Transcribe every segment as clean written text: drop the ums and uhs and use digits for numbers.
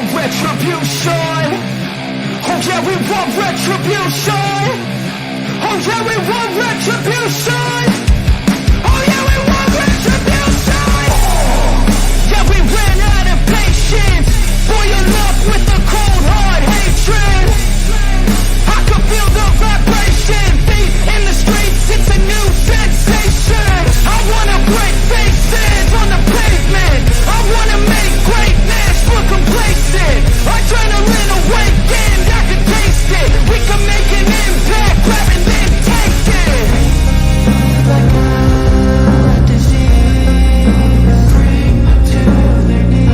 want retribution. Oh yeah, we want retribution. Oh yeah, we want retribution. Oh yeah, we want retribution. Yeah, we ran out of patience. Boil up with the cold hard hatred. I can feel the vibration. Feet in the streets, it's a new sensation. I wanna break faces on the pavement. I wanna make greatness look complacent. Adrenaline awakened, I can taste it. We can make an impact, grab and then take it. Like a disease, bring them to their knees.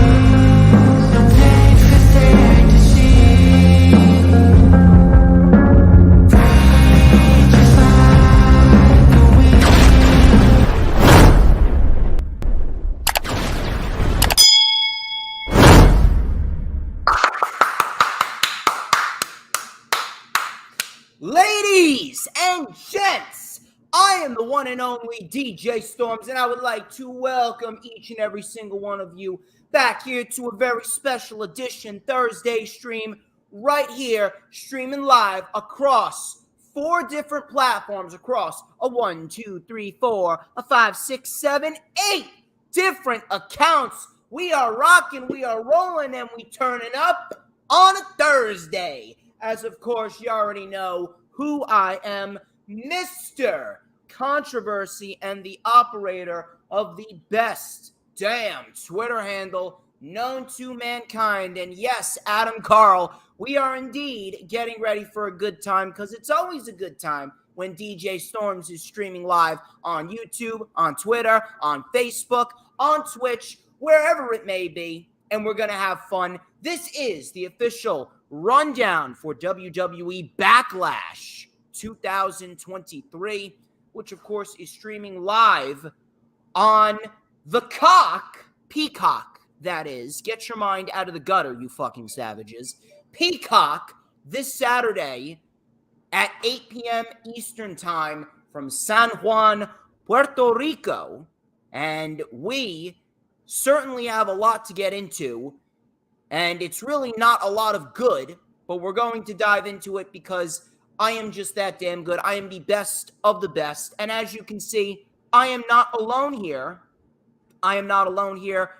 No pain for their disease. Rage is like a weed. Ladies and gents, I am the one and only DJ Storms, and I would like to welcome each and every single one of you back here to a very special edition Thursday stream right here, streaming live across 4 different platforms, across a 1, 2, 3, 4, a 5, 6, 7, 8 different accounts. We are rocking, we are rolling, and we turning up on a Thursday. As of course, you already know who I am, Mr. Controversy and the operator of the best damn Twitter handle known to mankind. And yes, Adam Carl, we are indeed getting ready for a good time, because it's always a good time when DJ Storms is streaming live on YouTube, on Twitter, on Facebook, on Twitch, wherever it may be, and we're going to have fun. This is the official rundown for WWE Backlash 2023, which of course is streaming live on the Peacock, that is. Get your mind out of the gutter, you fucking savages. Peacock this Saturday at 8 p.m. Eastern Time from San Juan, Puerto Rico. And we certainly have a lot to get into. And it's really not a lot of good, but we're going to dive into it because I am just that damn good. I am the best of the best. And as you can see, I am not alone here. I am not alone here.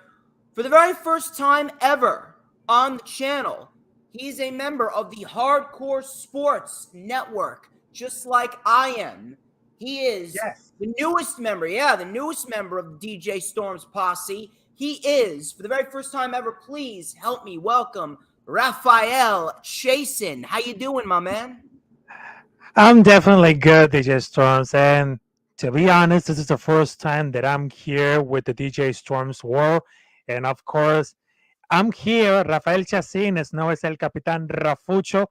For the very first time ever on the channel, he's a member of the Hardcore Sports Network, just like I am. He is the newest member, the newest member of the DJ Storms posse. He is, for the very first time ever, please help me welcome Rafael Chacin. How you doing, my man? I'm definitely good, DJ Storms. And to be honest, this is the first time that I'm here with the DJ Storms world. And of course, I'm here. Rafael Chacin, as known as El Capitán Rafucho,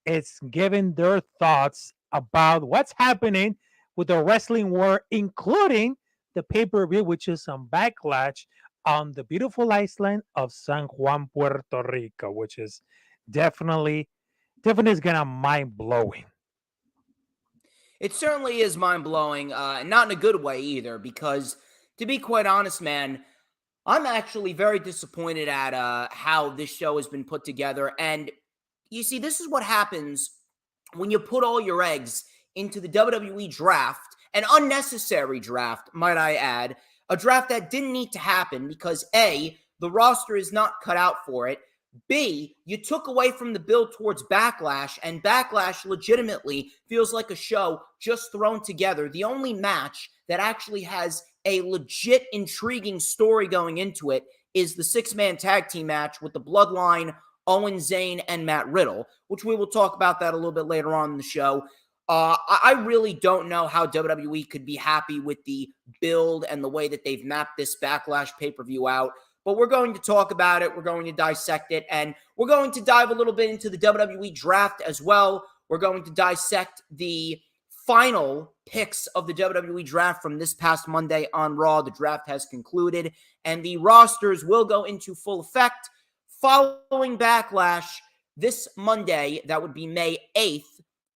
is giving their thoughts about what's happening with the wrestling world, including the pay-per-view, which is on Backlash on the beautiful island of San Juan, Puerto Rico, which is definitely is gonna mind-blowing. It certainly is mind-blowing, and not in a good way either, because to be quite honest, man, I'm actually very disappointed at how this show has been put together. And you see, this is what happens when you put all your eggs into the WWE draft, an unnecessary draft, might I add, a draft that didn't need to happen because A, the roster is not cut out for it. B, you took away from the build towards Backlash, and Backlash legitimately feels like a show just thrown together. The only match that actually has a legit intriguing story going into it is the 6-man tag team match with the Bloodline, Owens, Zayn, and Matt Riddle, which we will talk about that a little bit later on in the show. I really don't know how WWE could be happy with the build and the way that they've mapped this Backlash pay-per-view out. But we're going to talk about it. We're going to dissect it. And we're going to dive a little bit into the WWE draft as well. We're going to dissect the final picks of the WWE draft from this past Monday on Raw. The draft has concluded, and the rosters will go into full effect following Backlash this Monday. That would be May 8th.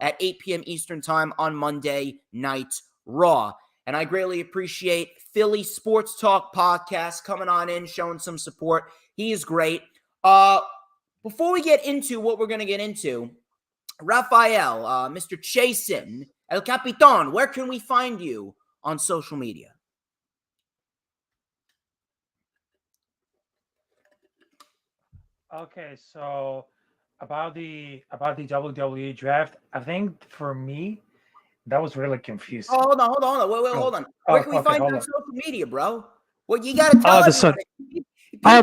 At 8 p.m. Eastern Time on Monday Night Raw. And I greatly appreciate Philly Sports Talk Podcast coming on in, showing some support. He is great. before we get into what we're going to get into, Rafael, Mr. Chacin, El Capitan, where can we find you on social media? Okay, so about the WWE draft, I think for me that was really confusing. Oh, hold on. Wait, Oh, hold on. Where can we okay, find you hold on on. social media, bro? Well, you got to tell Oh, everyone.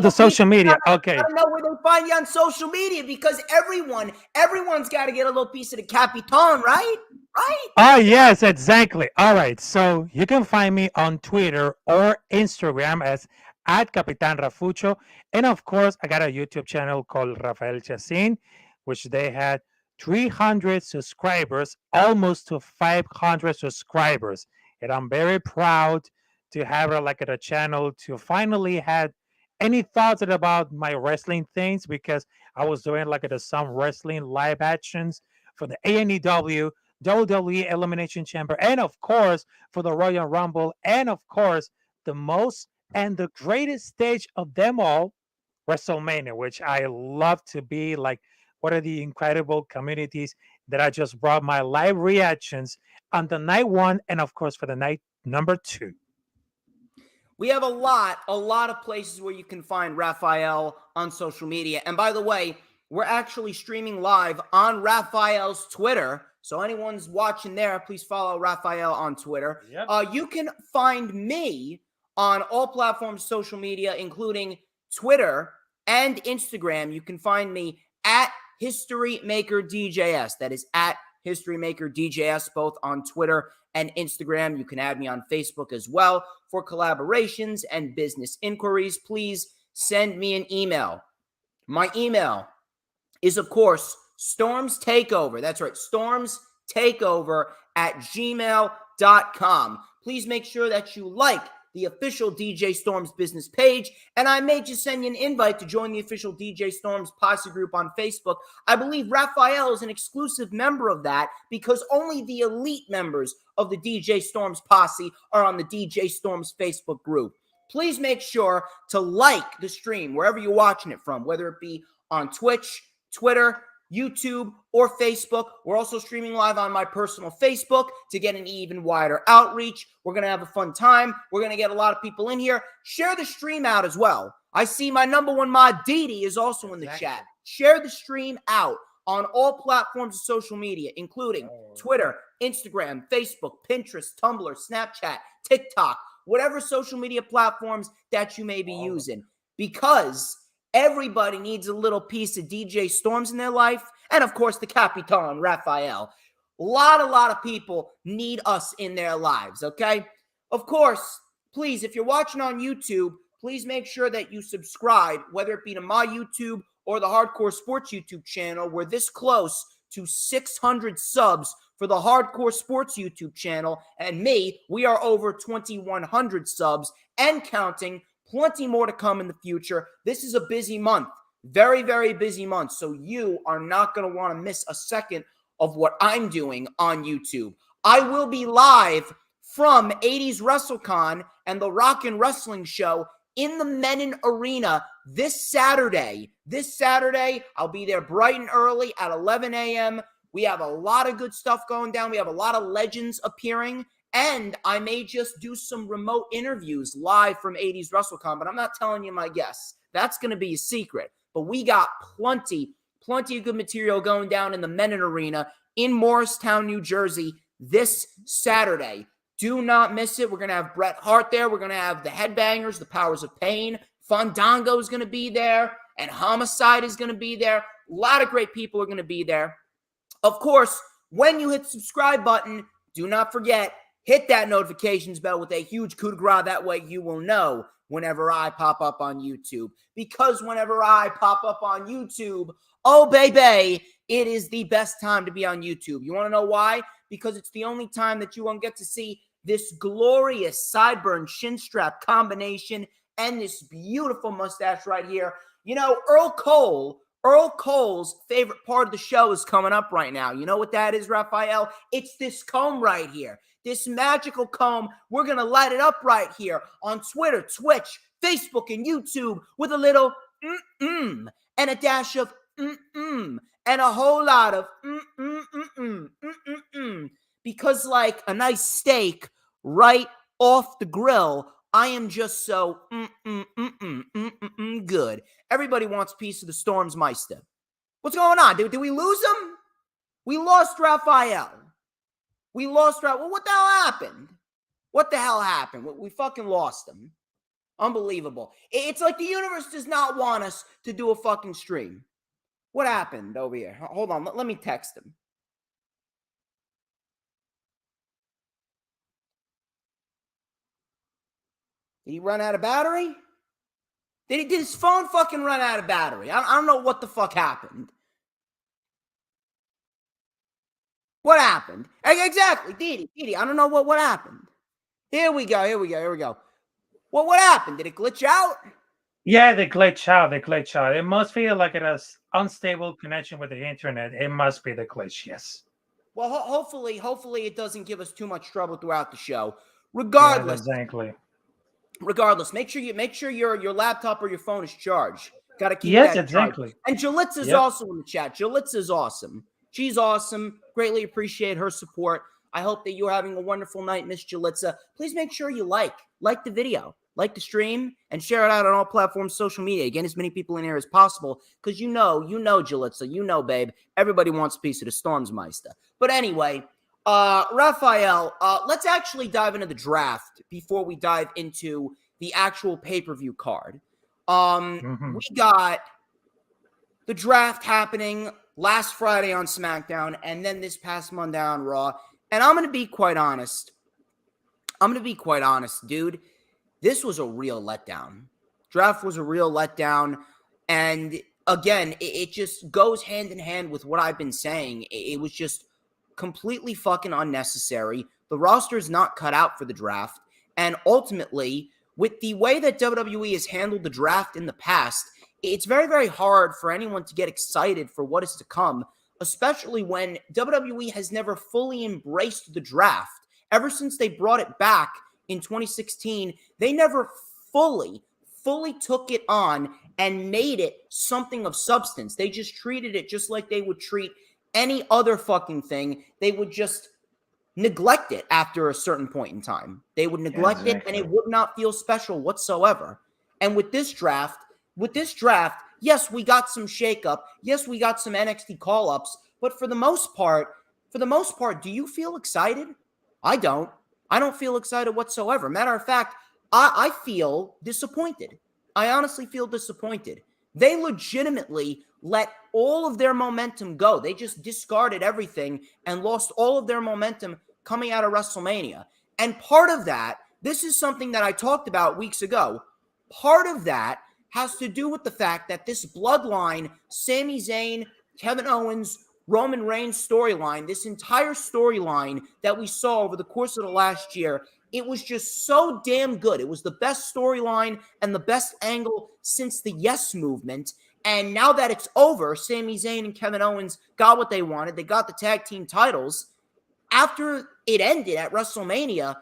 the social media. Okay. Gotta know where they find you on social media because everyone's got to get a little piece of the Capitan, right? Right? Oh, yes, exactly. All right. So you can find me on Twitter or Instagram as at Capitan Rafucho. And of course, I got a YouTube channel called Rafael Chacin, which they had 300 subscribers, almost to 500 subscribers. And I'm very proud to have like a channel to finally had any thoughts about my wrestling things because I was doing like some wrestling live actions for the ANEW, WWE Elimination Chamber, and of course for the Royal Rumble, and of course the most and the greatest stage of them all, WrestleMania, which I love to be like. What are the incredible communities that I just brought my live reactions on the night one, and of course for the night number 2. We have a lot of places where you can find Rafael on social media. And by the way, we're actually streaming live on Rafael's Twitter. So anyone's watching there, please follow Rafael on Twitter. Yep. You can find me on all platforms, social media, including Twitter and Instagram. You can find me at HistoryMakerDJS. That is at HistoryMakerDJS, both on Twitter and Instagram. You can add me on Facebook as well for collaborations and business inquiries. Please send me an email. My email is, of course, StormsTakeOver. That's right, StormsTakeover@gmail.com. Please make sure that you like the official DJ Storms business page, and I may just send you an invite to join the official DJ Storms posse group on Facebook. I believe Rafael is an exclusive member of that because only the elite members of the DJ Storms posse are on the DJ Storms Facebook group. Please make sure to like the stream wherever you're watching it from, whether it be on Twitch, Twitter, YouTube, or Facebook. We're also streaming live on my personal Facebook to get an even wider outreach. We're going to have a fun time. We're going to get a lot of people in here. Share the stream out as well. I see my number one mod, Didi, is also in the chat. Share the stream out on all platforms of social media, including Twitter, Instagram, Facebook, Pinterest, Tumblr, Snapchat, TikTok, whatever social media platforms that you may be using. Because everybody needs a little piece of DJ Storms in their life. And, of course, the Capitan, Rafael. A lot of people need us in their lives, okay? Of course, please, if you're watching on YouTube, please make sure that you subscribe, whether it be to my YouTube or the Hardcore Sports YouTube channel. We're this close to 600 subs for the Hardcore Sports YouTube channel. And me, we are over 2,100 subs and counting. Plenty more to come in the future. This is a busy month. Very, very busy month. So you are not going to want to miss a second of what I'm doing on YouTube. I will be live from 80s WrestleCon and the Rock and Wrestling Show in the Menon Arena this Saturday. This Saturday, I'll be there bright and early at 11 a.m. We have a lot of good stuff going down. We have a lot of legends appearing. And I may just do some remote interviews live from 80s WrestleCon, but I'm not telling you my guests. That's going to be a secret. But we got plenty of good material going down in the Menon Arena in Morristown, New Jersey this Saturday. Do not miss it. We're going to have Bret Hart there. We're going to have the Headbangers, the Powers of Pain. Fandango is going to be there. And Homicide is going to be there. A lot of great people are going to be there. Of course, when you hit the subscribe button, do not forget, hit that notifications bell with a huge coup de grace. That way you will know whenever I pop up on YouTube. Because whenever I pop up on YouTube, oh, baby, it is the best time to be on YouTube. You want to know why? Because it's the only time that you won't get to see this glorious sideburn shin strap combination and this beautiful mustache right here. You know, Earl Cole's favorite part of the show is coming up right now. You know what that is, Rafael? It's this comb right here. This magical comb. We're going to light it up right here on Twitter, Twitch, Facebook, and YouTube with a little and a dash of and a whole lot of because like a nice steak right off the grill, I am just so good. Everybody wants a piece of the StormsMeister. What's going on? Did we lose him? We lost Rafael. Well, what the hell happened? What the hell happened? We fucking lost him. Unbelievable. It's like the universe does not want us to do a fucking stream. What happened over here? Hold on. Let me text him. Did he run out of battery? Did his phone fucking run out of battery? I don't know what the fuck happened. What happened? Exactly. Didi, I don't know what happened. Here we go. Well, what happened? Did it glitch out? Yeah, they glitch out. It must feel like it has unstable connection with the internet. It must be the glitch, yes. Well, hopefully it doesn't give us too much trouble throughout the show. Regardless, yeah, exactly. Make sure your laptop or your phone is charged. Got to keep that exactly. Charged. And Jalitza's also in the chat. Jalitza's awesome. She's awesome. Greatly appreciate her support. I hope that you're having a wonderful night, Miss Jalitza. Please make sure you like the video, like the stream, and share it out on all platforms, social media. Again, as many people in here as possible, because you know, Jalitza, babe, everybody wants a piece of the StormsMeister. But anyway, Rafael, let's actually dive into the draft before we dive into the actual pay-per-view card. We got the draft happening last Friday on SmackDown, and then this past Monday on Raw. And I'm going to be quite honest. Dude. This was a real letdown. Draft was a real letdown. And again, it just goes hand in hand with what I've been saying. It was just completely fucking unnecessary. The roster is not cut out for the draft. And ultimately, with the way that WWE has handled the draft in the past, it's very, very hard for anyone to get excited for what is to come, especially when WWE has never fully embraced the draft. Ever since they brought it back in 2016, they never fully took it on and made it something of substance. They just treated it just like they would treat any other fucking thing. They would just neglect it after a certain point in time. They would neglect it, and it would not feel special whatsoever. And with this draft, yes, we got some shakeup. Yes, we got some NXT call-ups. But for the most part, do you feel excited? I don't. I don't feel excited whatsoever. Matter of fact, I feel disappointed. I honestly feel disappointed. They legitimately let all of their momentum go. They just discarded everything and lost all of their momentum coming out of WrestleMania. And part of that, this is something that I talked about weeks ago. Part of that has to do with the fact that this Bloodline, Sami Zayn, Kevin Owens, Roman Reigns storyline, this entire storyline that we saw over the course of the last year, it was just so damn good. It was the best storyline and the best angle since the Yes Movement. And now that it's over, Sami Zayn and Kevin Owens got what they wanted. They got the tag team titles. After it ended at WrestleMania,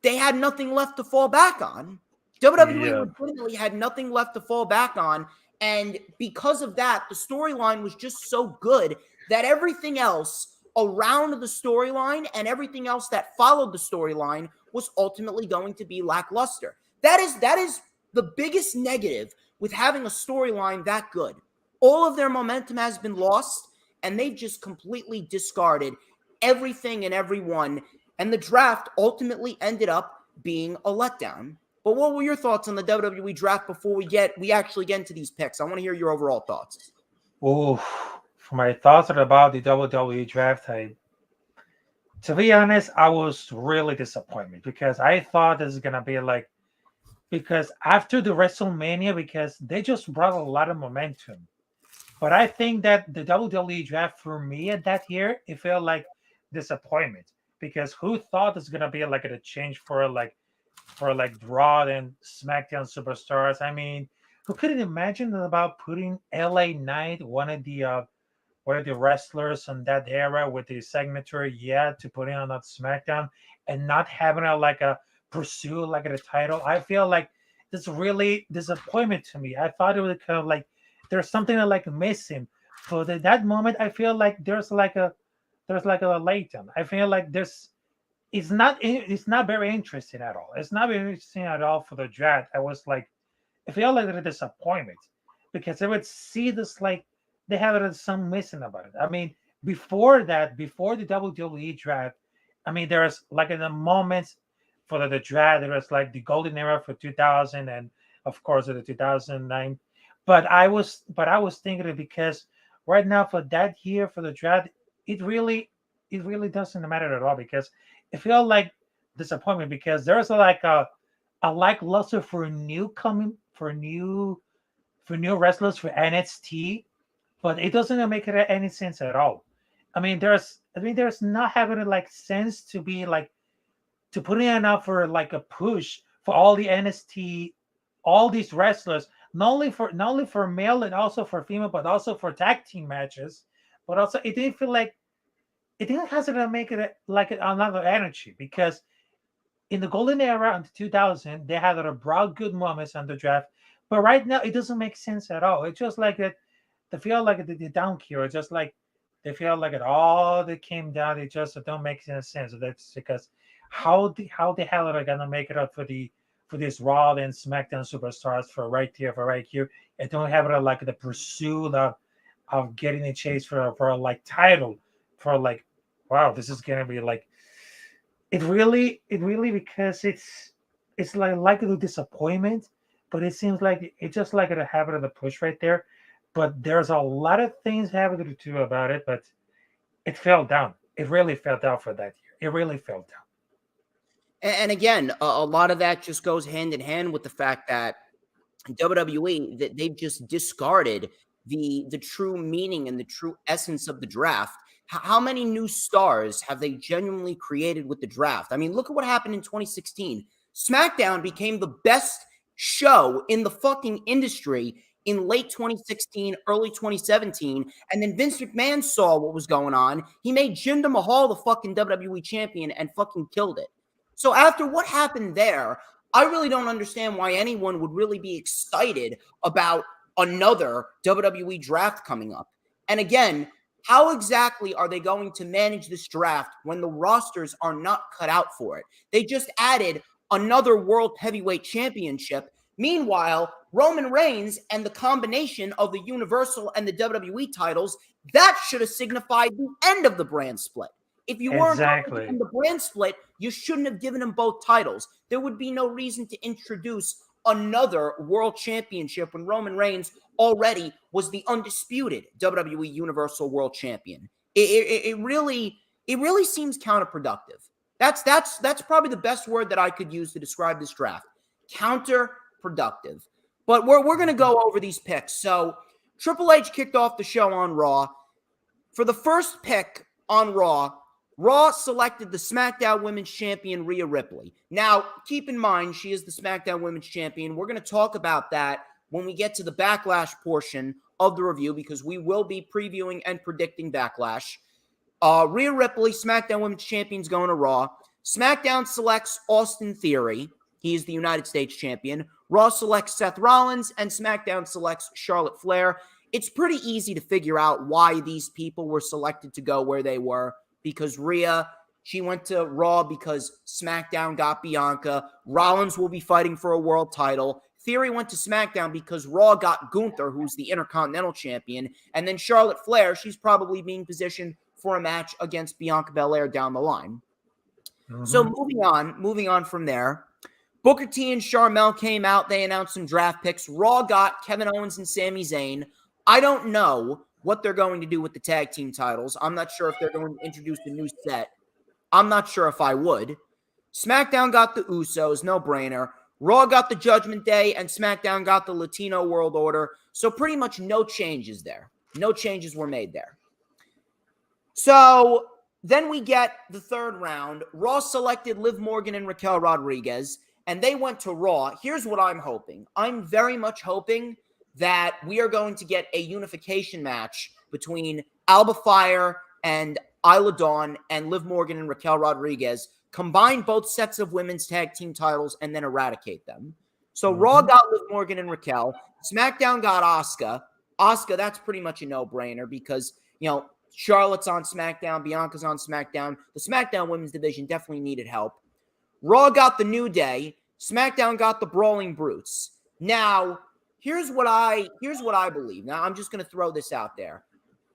they had nothing left to fall back on. WWE legitimately had nothing left to fall back on. And because of that, the storyline was just so good that everything else around the storyline and everything else that followed the storyline was ultimately going to be lackluster. That is the biggest negative with having a storyline that good. All of their momentum has been lost, and they've just completely discarded everything and everyone. And the draft ultimately ended up being a letdown. But what were your thoughts on the WWE draft before we actually get into these picks? I want to hear your overall thoughts. Oh, for my thoughts about the WWE draft, to be honest, I was really disappointed because I thought this is gonna be because after the WrestleMania, because they just brought a lot of momentum. But I think that the WWE draft for me at that year, it felt like disappointment because who thought it's gonna be a change for Raw and SmackDown superstars? I mean, who could imagine about putting LA Knight, one of the wrestlers in that era with the signature, to put in on that SmackDown and not having a pursue a title? I feel like this really disappointment to me. I thought it was kind of there's something like missing. For that moment, I feel like there's like a latent. I feel like it's not very interesting at all. It's not very interesting at all for the draft. I feel like a disappointment because I would see this like they have some missing about it. I mean, before that, before the WWE draft, I mean, there's like in the moments for the draft, there was like the golden era for 2000 and of course the 2009. But I was thinking it because right now for that year for the draft, it really doesn't matter at all because it felt like disappointment because there's a lackluster for new coming for new wrestlers for NXT, but it doesn't make it any sense at all. There's not having like sense to be like to put in enough for like a push for all the NXT, all these wrestlers, not only for male and also for female, but also for tag team matches. But also, it didn't feel like it didn't have to make it like another energy because in the golden era in 2000, they had a broad good moments on the draft, but right now it doesn't make sense at all. It's just like that. They feel like the down here, just like they feel like it all that came down. It just don't make any sense. That's because how the hell are they gonna make it up for this Raw and SmackDown superstars for right here and don't have it like the pursuit of getting a chase for like title for like wow, this is gonna be like it really because it's like a disappointment, but it seems like it's just like a habit of the push right there. But there's a lot of things having to do about it, but it fell down. It really fell down for that year. It really fell down. And again, a lot of that just goes hand in hand with the fact that WWE that they've just discarded the true meaning and the true essence of the draft. How many new stars have they genuinely created with the draft? I mean, look at what happened in 2016. SmackDown became the best show in the fucking industry in late 2016, early 2017, and then Vince McMahon saw what was going on. He made Jinder Mahal the fucking WWE champion and fucking killed it. So after what happened there, I really don't understand why anyone would really be excited about another WWE draft coming up. And again, how exactly are they going to manage this draft when the rosters are not cut out for it? They just added another World Heavyweight Championship. Meanwhile, Roman Reigns and the combination of the Universal and the WWE titles, that should have signified the end of the brand split. If you weren't Exactly. in the brand split, you shouldn't have given them both titles. There would be no reason to introduce another world championship when Roman Reigns already was the undisputed WWE Universal World Champion. It really seems counterproductive. That's probably the best word that I could use to describe this draft. Counterproductive. But we're going to go over these picks. So Triple H kicked off the show on Raw. For the first pick on Raw selected the SmackDown Women's Champion, Rhea Ripley. Now, keep in mind, she is the SmackDown Women's Champion. We're going to talk about that when we get to the Backlash portion of the review because we will be previewing and predicting Backlash. Rhea Ripley, SmackDown Women's Champion, is going to Raw. SmackDown selects Austin Theory. He is the United States Champion. Raw selects Seth Rollins, and SmackDown selects Charlotte Flair. It's pretty easy to figure out why these people were selected to go where they were. Because Rhea, she went to Raw because SmackDown got Bianca. Rollins will be fighting for a world title. Theory went to SmackDown because Raw got Gunther, who's the Intercontinental Champion. And then Charlotte Flair, she's probably being positioned for a match against Bianca Belair down the line. Mm-hmm. So moving on from there. Booker T and Sharmell came out. They announced some draft picks. Raw got Kevin Owens and Sami Zayn. I don't know what they're going to do with the tag team titles. I'm not sure if they're going to introduce a new set. I'm not sure if I would. SmackDown got the Usos, no brainer. Raw got the Judgment Day, and SmackDown got the Latino World Order. So pretty much no changes there. No changes were made there. So then we get the third round. Raw selected Liv Morgan and Raquel Rodriguez, and they went to Raw. Here's what I'm hoping. I'm very much hoping that we are going to get a unification match between Alba Fire and Isla Dawn and Liv Morgan and Raquel Rodriguez, combine both sets of women's tag team titles, and then eradicate them. So Raw got Liv Morgan and Raquel. SmackDown got Asuka. Asuka, that's pretty much a no-brainer because, Charlotte's on SmackDown, Bianca's on SmackDown. The SmackDown women's division definitely needed help. Raw got the New Day. SmackDown got the Brawling Brutes. Now, here's what I believe. Now, I'm just going to throw this out there.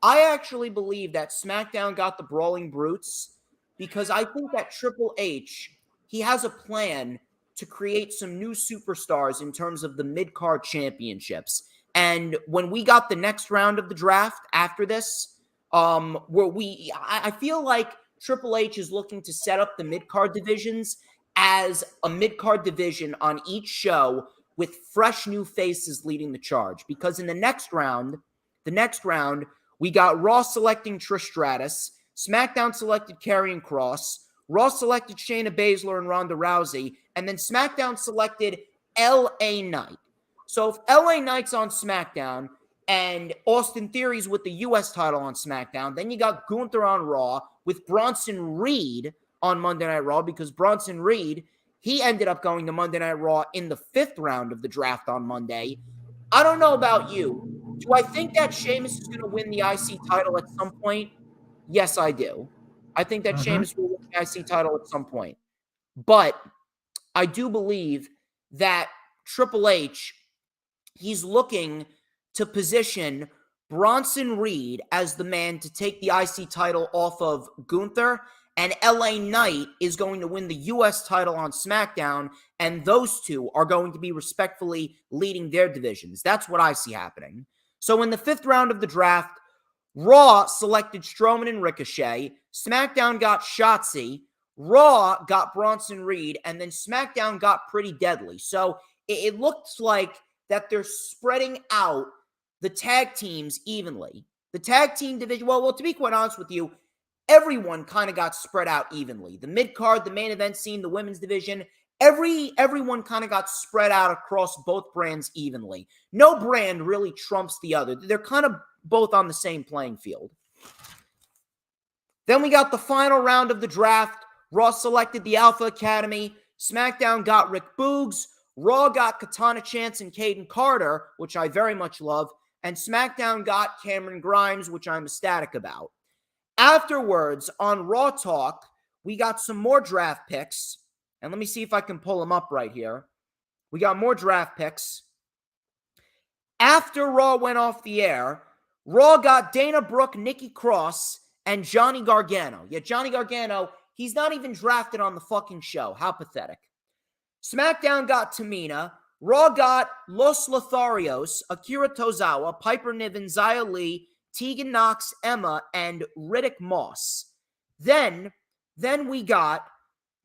I actually believe that SmackDown got the Brawling Brutes because I think that Triple H, he has a plan to create some new superstars in terms of the mid-card championships. And when we got the next round of the draft after this, I feel like Triple H is looking to set up the mid-card divisions as a mid-card division on each show with fresh new faces leading the charge. Because in the next round, we got Raw selecting Trish Stratus, SmackDown selected Karrion Kross, Raw selected Shayna Baszler and Ronda Rousey, and then SmackDown selected LA Knight. So if LA Knight's on SmackDown and Austin Theory's with the U.S. title on SmackDown, then you got Gunther on Raw with Bronson Reed on Monday Night Raw because Bronson Reed, he ended up going to Monday Night Raw in the 5th round of the draft on Monday. I don't know about you. Do I think that Sheamus is going to win the IC title at some point? Yes, I do. I think that Sheamus will win the IC title at some point. But I do believe that Triple H, he's looking to position Bronson Reed as the man to take the IC title off of Gunther, and LA Knight is going to win the U.S. title on SmackDown, and those two are going to be respectfully leading their divisions. That's what I see happening. So in the 5th round of the draft, Raw selected Strowman and Ricochet, SmackDown got Shotzi, Raw got Bronson Reed, and then SmackDown got Pretty Deadly. So it looks like that they're spreading out the tag teams evenly. The tag team division, well, to be quite honest with you, everyone kind of got spread out evenly. The mid-card, the main event scene, the women's division, everyone kind of got spread out across both brands evenly. No brand really trumps the other. They're kind of both on the same playing field. Then we got the final round of the draft. Raw selected the Alpha Academy. SmackDown got Rick Boogs. Raw got Katana Chance and Caden Carter, which I very much love. And SmackDown got Cameron Grimes, which I'm ecstatic about. Afterwards, on Raw Talk, we got some more draft picks. And let me see if I can pull them up right here. We got more draft picks. After Raw went off the air, Raw got Dana Brooke, Nikki Cross, and Johnny Gargano. Yeah, Johnny Gargano, he's not even drafted on the fucking show. How pathetic. SmackDown got Tamina. Raw got Los Lotharios, Akira Tozawa, Piper Niven, Xia Li, Tegan Knox, Emma, and Riddick Moss. Then we got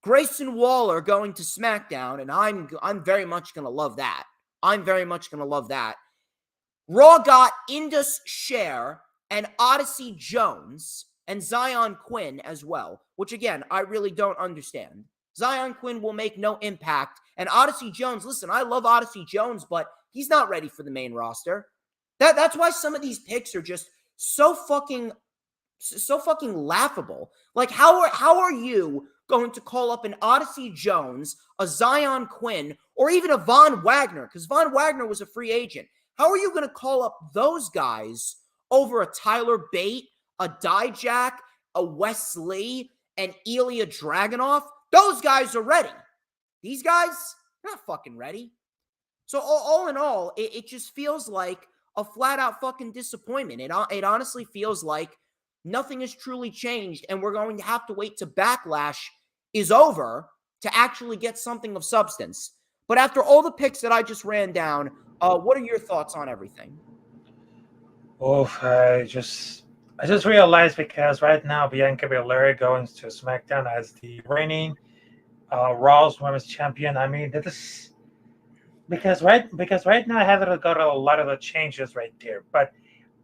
Grayson Waller going to SmackDown, and I'm very much going to love that. Raw got Indus Sher and Odyssey Jones and Zion Quinn as well, which again, I really don't understand. Zion Quinn will make no impact. And Odyssey Jones, listen, I love Odyssey Jones, but he's not ready for the main roster. That's why some of these picks are just so fucking laughable. Like, how are you going to call up an Odyssey Jones, a Zion Quinn, or even a Von Wagner? Because Von Wagner was a free agent. How are you going to call up those guys over a Tyler Bate, a Dijak, a Wes Lee, and Ilya Dragunov? Those guys are ready. These guys, they're not fucking ready. So all in all, it just feels like a flat-out fucking disappointment. It honestly feels like nothing has truly changed, and we're going to have to wait till Backlash is over to actually get something of substance. But after all the picks that I just ran down, what are your thoughts on everything? I just realized because right now Bianca Belair going to SmackDown as the reigning Raw's Women's Champion. I mean, that is because right now I haven't got a lot of the changes right there. But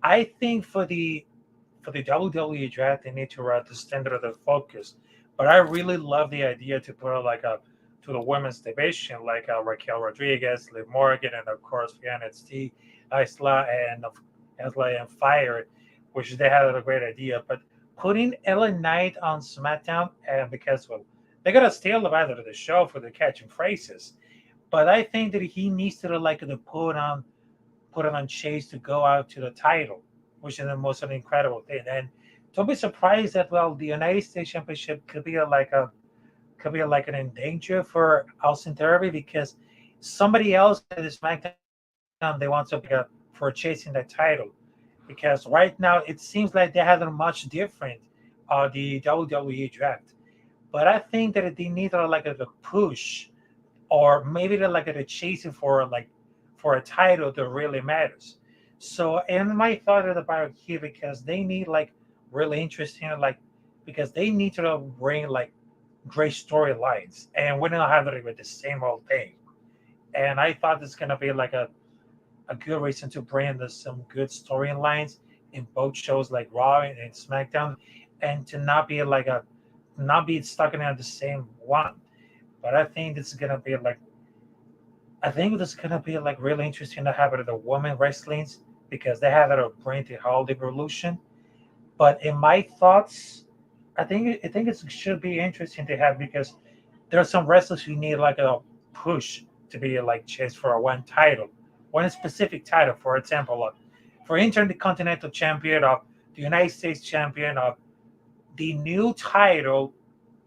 I think for the WWE draft, they need to write the standard of the focus. But I really love the idea to put to the women's division like Raquel Rodriguez, Liv Morgan, and of course for NXT, Isla and Fire, which they had a great idea. But putting LA Knight on SmackDown, and because they got to steal the out of the show for the catching phrases. But I think that he needs to put on put it on Chase to go out to the title, which is the most incredible thing. And don't be surprised that the United States Championship could be like an in danger for Austin Theory because somebody else in the SmackDown they want to pick up for chasing that title. Because right now it seems like they haven't much different the WWE draft. But I think that they need like a push, or maybe they're like a chasing for a title that really matters. So, and my thought is about here because they need like really interesting because they need to bring like great storylines, and we're not having it with the same old thing. And I thought it's gonna be like a good reason to bring some good storylines in both shows like Raw and SmackDown, and to not be stuck in the same one. But I think this is gonna be like really interesting to have it at the women wrestlings because they have it a bring the whole evolution. But in my thoughts, I think it should be interesting to have because there are some wrestlers who need like a push to be like chased for a one specific title. For example, for Intercontinental Champion of the United States Champion of the new title,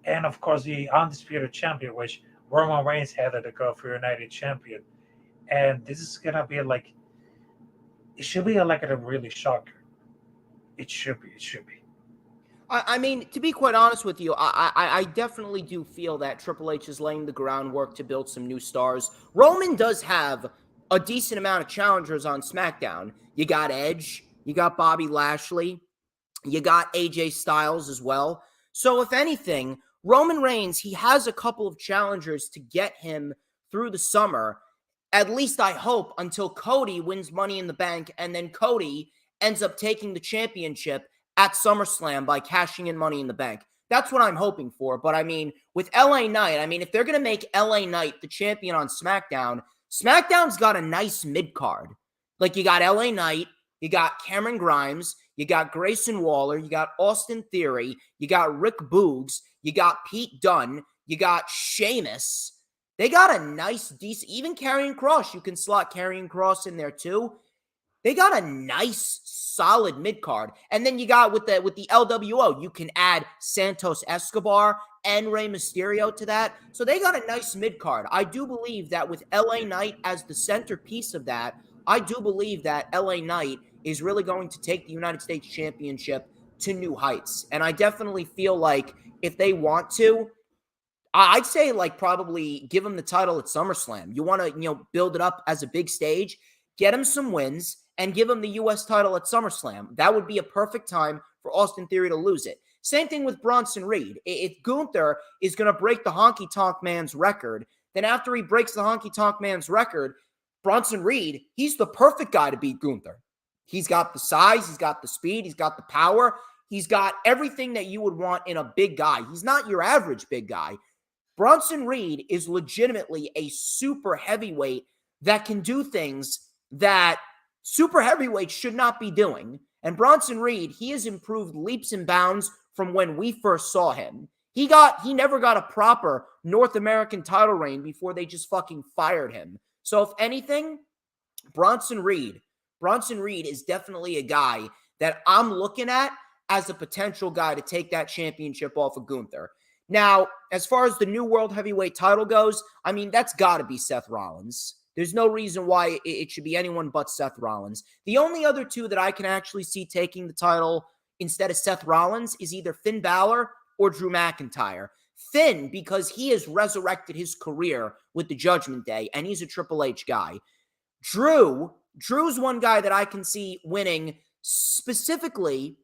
and of course the Undisputed Champion, which Roman Reigns had to go for United Champion. And this is gonna be like it should be like a really shocker. It should be. It should be. I mean, to be quite honest with you, I definitely do feel that Triple H is laying the groundwork to build some new stars. Roman does have a decent amount of challengers on SmackDown. You got Edge, you got Bobby Lashley, you got AJ Styles as well. So if anything, Roman Reigns, he has a couple of challengers to get him through the summer. At least I hope until Cody wins Money in the Bank and then Cody ends up taking the championship at SummerSlam by cashing in Money in the Bank. That's what I'm hoping for. But I mean, with LA Knight, I mean, if they're going to make LA Knight the champion on SmackDown, SmackDown's got a nice mid-card. Like, you got LA Knight, you got Cameron Grimes, you got Grayson Waller, you got Austin Theory, you got Rick Boogs, you got Pete Dunne, you got Sheamus. They got a nice, decent, even Karrion Kross, you can slot Karrion Kross in there too. They got a nice, solid mid-card. And then you got with the LWO, you can add Santos Escobar and Rey Mysterio to that. So they got a nice mid-card. I do believe that with LA Knight as the centerpiece of that, I do believe that LA Knight is really going to take the United States Championship to new heights. And I definitely feel like if they want to, I'd say like probably give him the title at SummerSlam. You want to, build it up as a big stage, get him some wins, and give him the U.S. title at SummerSlam. That would be a perfect time for Austin Theory to lose it. Same thing with Bronson Reed. If Gunther is going to break the Honky Tonk Man's record, then after he breaks the Honky Tonk Man's record, Bronson Reed, he's the perfect guy to beat Gunther. He's got the size, he's got the speed, he's got the power, he's got everything that you would want in a big guy. He's not your average big guy. Bronson Reed is legitimately a super heavyweight that can do things that super heavyweights should not be doing. And Bronson Reed, he has improved leaps and bounds from when we first saw him. He never got a proper North American title reign before they just fucking fired him. So if anything, Bronson Reed is definitely a guy that I'm looking at as a potential guy to take that championship off of Gunther. Now, as far as the new world heavyweight title goes, I mean, that's got to be Seth Rollins. There's no reason why it should be anyone but Seth Rollins. The only other two that I can actually see taking the title instead of Seth Rollins is either Finn Balor or Drew McIntyre. Finn, because he has resurrected his career with the Judgment Day, and he's a Triple H guy. Drew's one guy that I can see winning specifically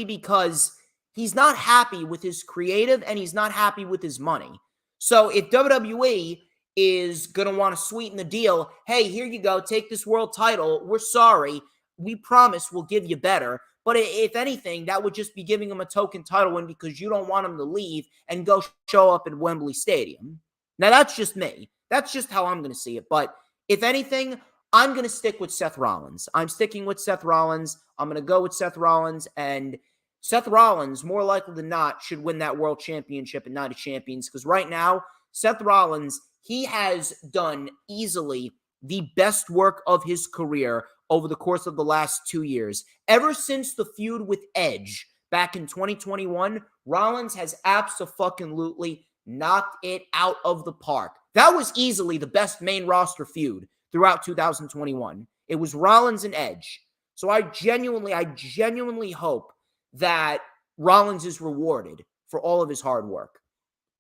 because he's not happy with his creative and he's not happy with his money. So if WWE is going to want to sweeten the deal, hey, here you go, take this world title. We're sorry. We promise we'll give you better. But if anything, that would just be giving him a token title win because you don't want him to leave and go show up at Wembley Stadium. Now, that's just me. That's just how I'm going to see it. But if anything, I'm going to stick with Seth Rollins. I'm sticking with Seth Rollins. I'm going to go with Seth Rollins. And Seth Rollins, more likely than not, should win that world championship at Night of Champions. Because right now, Seth Rollins, he has done easily the best work of his career over the course of the last 2 years. Ever since the feud with Edge back in 2021, Rollins has absolutely knocked it out of the park. That was easily the best main roster feud throughout 2021. It was Rollins and Edge. So I genuinely hope that Rollins is rewarded for all of his hard work.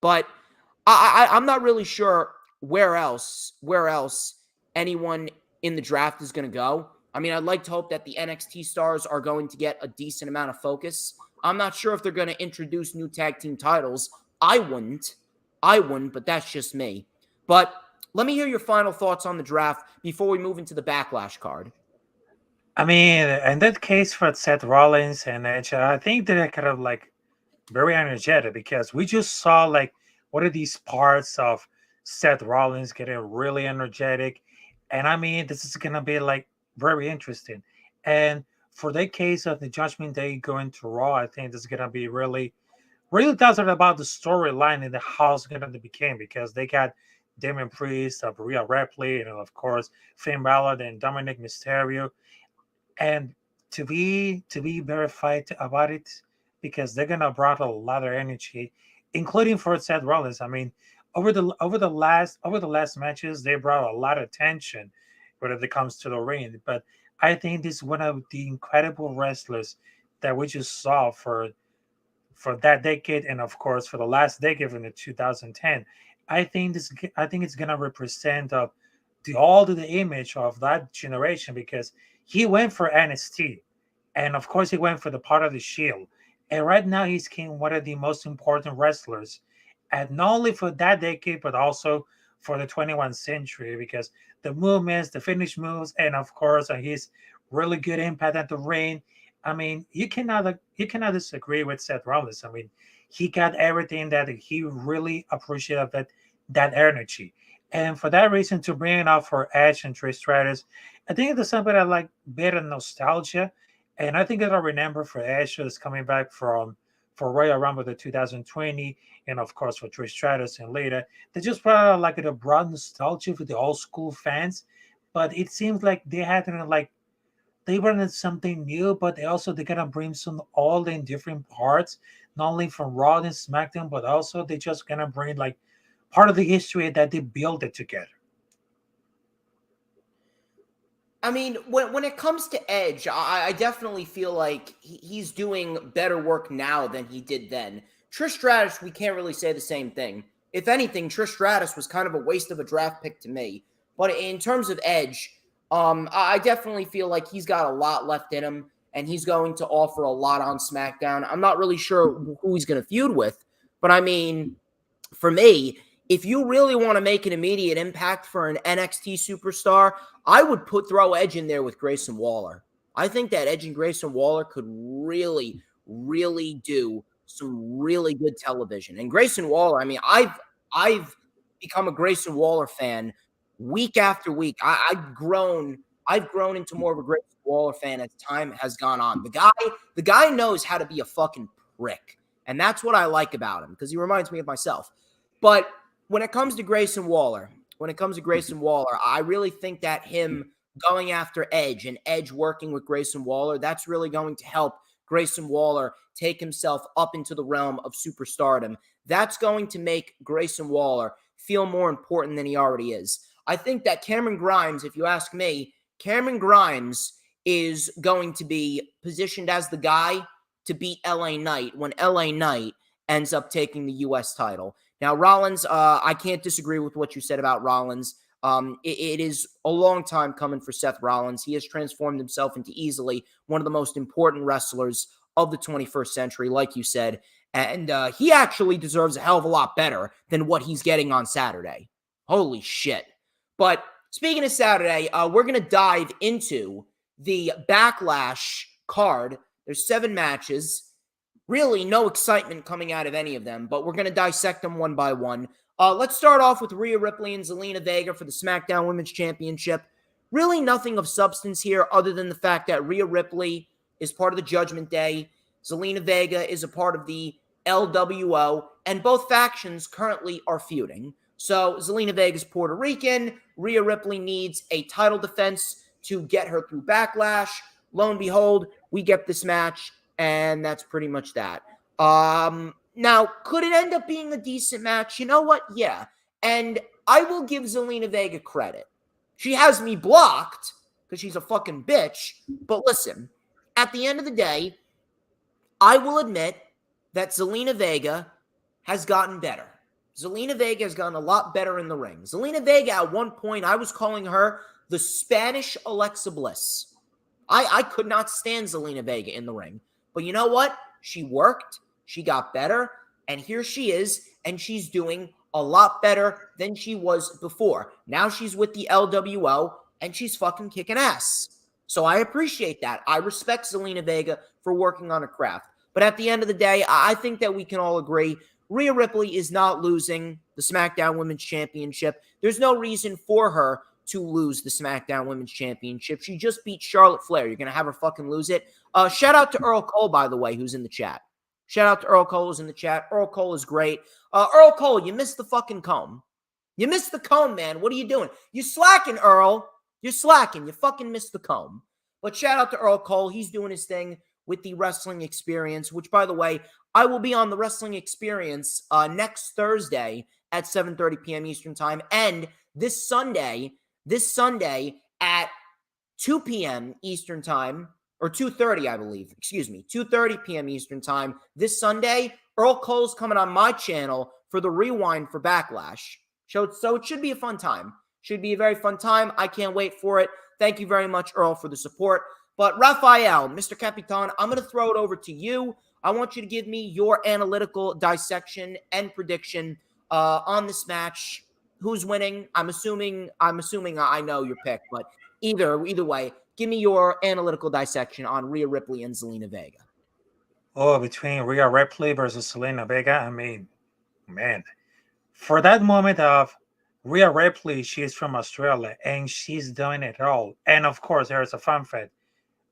But I'm not really sure where else anyone in the draft is going to go. I mean, I'd like to hope that the NXT stars are going to get a decent amount of focus. I'm not sure if they're going to introduce new tag team titles. I wouldn't, but that's just me. But let me hear your final thoughts on the draft before we move into the Backlash card. I mean, in that case for Seth Rollins and Edge, I think they're kind of like very energetic because we just saw like what are these parts of Seth Rollins getting really energetic. And I mean, this is going to be like very interesting. And for the case of the Judgment Day going to Raw, I think this is going to be really tells it about the storyline in the house going to become because they got Damon Priest, Rhea Ripley, and of course Finn Balor and Dominic Mysterio, and to be verified about it because they're gonna brought a lot of energy, including for Seth Rollins. I mean, over the last matches, they brought a lot of tension when it comes to the ring. But I think this is one of the incredible wrestlers that we just saw for that decade, and of course for the last decade in the 2010. I think it's gonna represent the image of that generation because he went for NXT, and of course he went for the part of the Shield, and right now he's one of the most important wrestlers, and not only for that decade but also for the 21st century because the movements, the finish moves, and of course his really good impact at the ring. I mean, you cannot disagree with Seth Rollins. I mean, he got everything that he really appreciated that energy. And for that reason, to bring it up for Edge and Trish Stratus, I think it's something I like better nostalgia. And I think that I remember for Edge is coming back for Royal Rumble the 2020, and of course for Trish Stratus and later. They just brought out like a broad nostalgia for the old school fans. But it seems like they wanted something new, but they're gonna bring some all in different parts, not only from Raw and SmackDown, but also they just gonna bring like part of the history that they built it together. I mean, when it comes to Edge, I definitely feel like he's doing better work now than he did then. Trish Stratus, we can't really say the same thing. If anything, Trish Stratus was kind of a waste of a draft pick to me. But in terms of Edge, I definitely feel like he's got a lot left in him, and he's going to offer a lot on SmackDown. I'm not really sure who he's going to feud with, but I mean, for me, if you really want to make an immediate impact for an NXT superstar, I would throw Edge in there with Grayson Waller. I think that Edge and Grayson Waller could really do some really good television. And Grayson Waller, I mean, I've become a Grayson Waller fan week after week. I've grown into more of a Grayson Waller fan as time has gone on. The guy knows how to be a fucking prick. And that's what I like about him because he reminds me of myself. But when it comes to Grayson Waller, I really think that him going after Edge and Edge working with Grayson Waller, that's really going to help Grayson Waller take himself up into the realm of superstardom. That's going to make Grayson Waller feel more important than he already is. I think that Cameron Grimes, if you ask me, Cameron Grimes is going to be positioned as the guy to beat LA Knight when LA Knight ends up taking the U.S. title. Now, Rollins, I can't disagree with what you said about Rollins. It is a long time coming for Seth Rollins. He has transformed himself into easily one of the most important wrestlers of the 21st century, like you said. And he actually deserves a hell of a lot better than what he's getting on Saturday. Holy shit. But speaking of Saturday, we're going to dive into the Backlash card. There's 7 matches. Really no excitement coming out of any of them, but we're going to dissect them one by one. Let's start off with Rhea Ripley and Zelina Vega for the SmackDown Women's Championship. Really nothing of substance here other than the fact that Rhea Ripley is part of the Judgment Day. Zelina Vega is a part of the LWO, and both factions currently are feuding. So Zelina Vega's Puerto Rican. Rhea Ripley needs a title defense to get her through Backlash. Lo and behold, we get this match, and that's pretty much that. Now, could it end up being a decent match? You know what? Yeah. And I will give Zelina Vega credit. She has me blocked because she's a fucking bitch. But listen, at the end of the day, I will admit that Zelina Vega has gotten better. Zelina Vega has gotten a lot better in the ring. Zelina Vega, at one point, I was calling her the Spanish Alexa Bliss. I could not stand Zelina Vega in the ring. But you know what? She worked. She got better. And here she is. And she's doing a lot better than she was before. Now she's with the LWO. And she's fucking kicking ass. So I appreciate that. I respect Zelina Vega for working on her craft. But at the end of the day, I think that we can all agree Rhea Ripley is not losing the SmackDown Women's Championship. There's no reason for her to lose the SmackDown Women's Championship. She just beat Charlotte Flair. You're going to have her fucking lose it? Shout out to Earl Cole, by the way, who's in the chat. Shout out to Earl Cole, who's in the chat. Earl Cole is great. Earl Cole, you missed the fucking comb. You missed the comb, man. What are you doing? You slacking, Earl. You're slacking. You fucking missed the comb. But shout out to Earl Cole. He's doing his thing with the Wrestling Experience, which, by the way, I will be on the Wrestling Experience next Thursday at 7:30 p.m. Eastern Time, and this Sunday at 2 p.m. Eastern Time, or 2:30, I believe. 2:30 p.m. Eastern Time. This Sunday, Earl Cole's coming on my channel for the Rewind for Backlash. So it should be a fun time. Should be a very fun time. I can't wait for it. Thank you very much, Earl, for the support. But Rafael, Mr. Capitan, I'm going to throw it over to you. I want you to give me your analytical dissection and prediction on this match. Who's winning? I'm assuming I know your pick, but either way, give me your analytical dissection on Rhea Ripley and Zelina Vega. Oh, between Rhea Ripley versus Zelina Vega, I mean, man, for that moment of Rhea Ripley, she's from Australia and she's doing it all. And of course, there's a fun fact.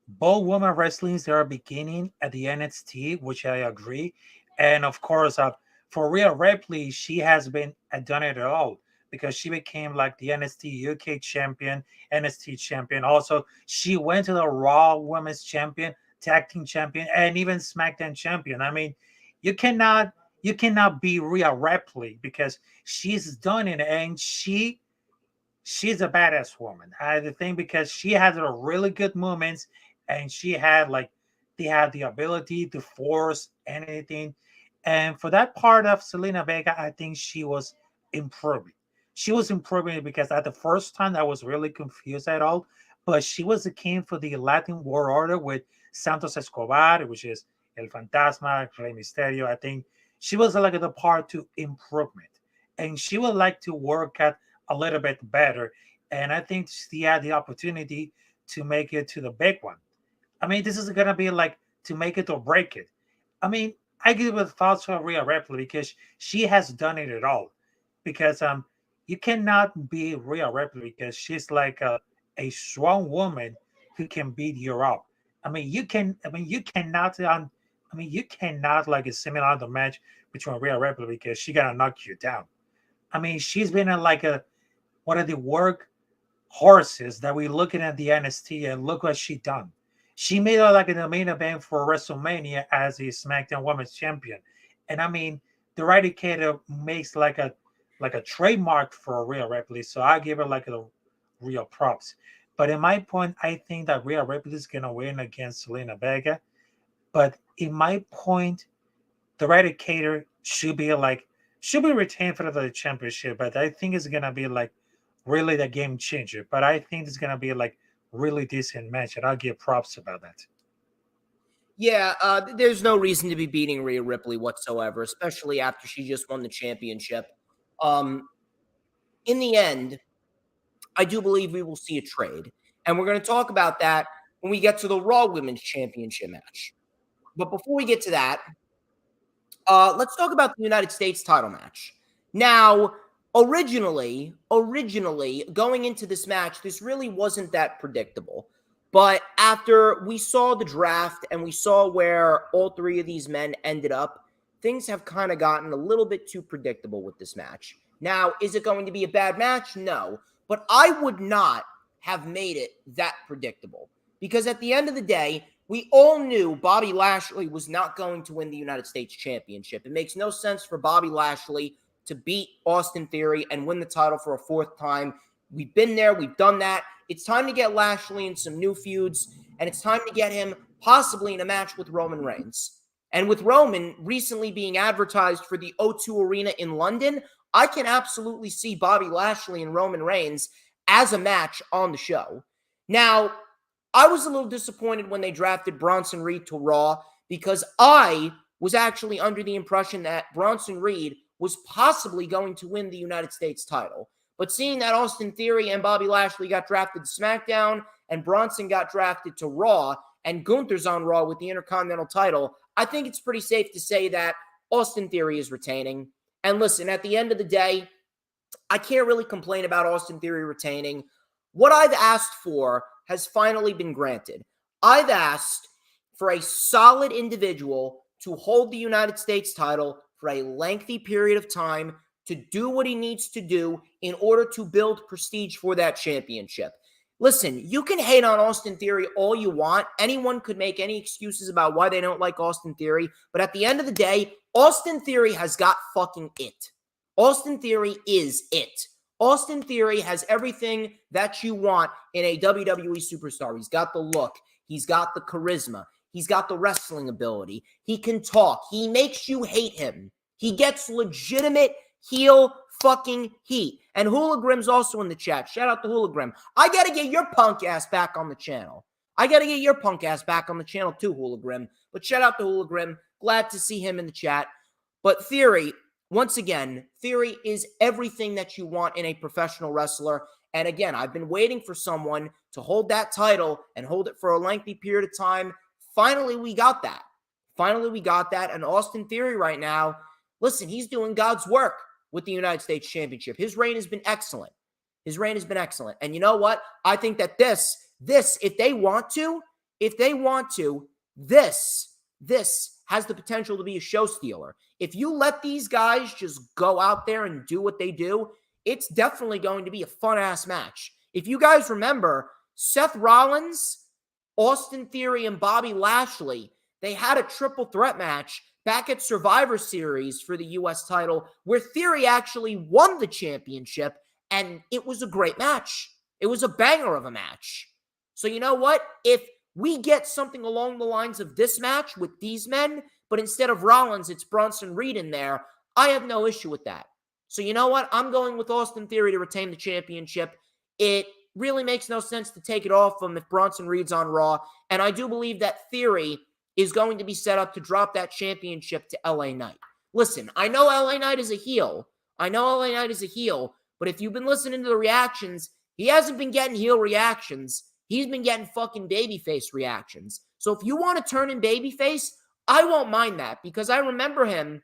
Both women wrestlings, they are beginning at the NXT, which I agree. And of course, for Rhea Ripley, she has been done it all because she became like the NXT UK champion, NXT champion. Also, she went to the Raw Women's Champion, Tag Team Champion, and even SmackDown Champion. I mean, you cannot be Rhea Ripley because she's done it, and she's a badass woman. I think because she has a really good moments, and they had the ability to force anything. And for that part of Zelina Vega, I think she was improving. She was improving because at the first time I was really confused at all. But she was the king for the Latin World Order with Santos Escobar, which is El Fantasma, Rey Mysterio. I think she was like the part to improvement. And she would like to work at a little bit better. And I think she had the opportunity to make it to the big one. I mean, this is going to be like to make it or break it. I mean, I give it thoughts for Rhea Ripley because she has done it at all. Because you cannot be Rhea Ripley because she's like a strong woman who can beat you up. You cannot like simulate the match between Rhea Ripley because she gonna knock you down. I mean, she's been in like one of the work horses that we looking at the NXT, and look what she done. She made her like in the main event for WrestleMania as the SmackDown Women's Champion. And I mean, the Eradicator makes like a trademark for Rhea Ripley. So I give her like a real props. But in my point, I think that Rhea Ripley is gonna win against Zelina Vega. But in my point, the Eradicator should be retained for the championship. But I think it's gonna be like really the game changer. But I think it's gonna be like really decent match, and I'll give props about that. Yeah, there's no reason to be beating Rhea Ripley whatsoever, especially after she just won the championship. In the end, I do believe we will see a trade, and we're going to talk about that when we get to the Raw Women's Championship match. But before we get to that, let's talk about the United States title match. Now, originally, going into this match, this really wasn't that predictable. But after we saw the draft and we saw where all three of these men ended up, things have kind of gotten a little bit too predictable with this match. Now, is it going to be a bad match? No. But I would not have made it that predictable. Because at the end of the day, we all knew Bobby Lashley was not going to win the United States Championship. It makes no sense for Bobby Lashley to beat Austin Theory and win the title for a fourth time. We've been there. We've done that. It's time to get Lashley in some new feuds, and it's time to get him possibly in a match with Roman Reigns. And with Roman recently being advertised for the O2 Arena in London, I can absolutely see Bobby Lashley and Roman Reigns as a match on the show. Now, I was a little disappointed when they drafted Bronson Reed to Raw because I was actually under the impression that Bronson Reed was possibly going to win the United States title. But seeing that Austin Theory and Bobby Lashley got drafted to SmackDown and Bronson got drafted to Raw and Gunther's on Raw with the Intercontinental title, I think it's pretty safe to say that Austin Theory is retaining. And listen, at the end of the day, I can't really complain about Austin Theory retaining. What I've asked for has finally been granted. I've asked for a solid individual to hold the United States title for a lengthy period of time to do what he needs to do in order to build prestige for that championship. Listen, you can hate on Austin Theory all you want. Anyone could make any excuses about why they don't like Austin Theory. But at the end of the day, Austin Theory has got fucking it. Austin Theory is it. Austin Theory has everything that you want in a WWE superstar. He's got the look. He's got the charisma. He's got the wrestling ability. He can talk. He makes you hate him. He gets legitimate heel fucking heat. And Hula Grim's also in the chat. Shout out to Hula Grim. I got to get your punk ass back on the channel. I got to get your punk ass back on the channel too, Hula Grim. But shout out to Hula Grim. Glad to see him in the chat. But Theory, once again, Theory is everything that you want in a professional wrestler. And again, I've been waiting for someone to hold that title and hold it for a lengthy period of time. Finally, we got that. Finally, we got that. And Austin Theory right now, listen, he's doing God's work with the United States Championship. His reign has been excellent. His reign has been excellent. And you know what? I think that this, if they want to, this has the potential to be a show stealer. If you let these guys just go out there and do what they do, it's definitely going to be a fun-ass match. If you guys remember, Seth Rollins, Austin Theory, and Bobby Lashley, they had a triple threat match back at Survivor Series for the U.S. title where Theory actually won the championship, and it was a great match. It was a banger of a match. So you know what? If we get something along the lines of this match with these men, but instead of Rollins, it's Bronson Reed in there, I have no issue with that. So you know what? I'm going with Austin Theory to retain the championship. It really makes no sense to take it off him if Bronson Reed's on Raw, and I do believe that Theory is going to be set up to drop that championship to LA Knight. Listen, I know LA Knight is a heel. But if you've been listening to the reactions, he hasn't been getting heel reactions. He's been getting fucking babyface reactions. So if you want to turn in babyface, I won't mind that because I remember him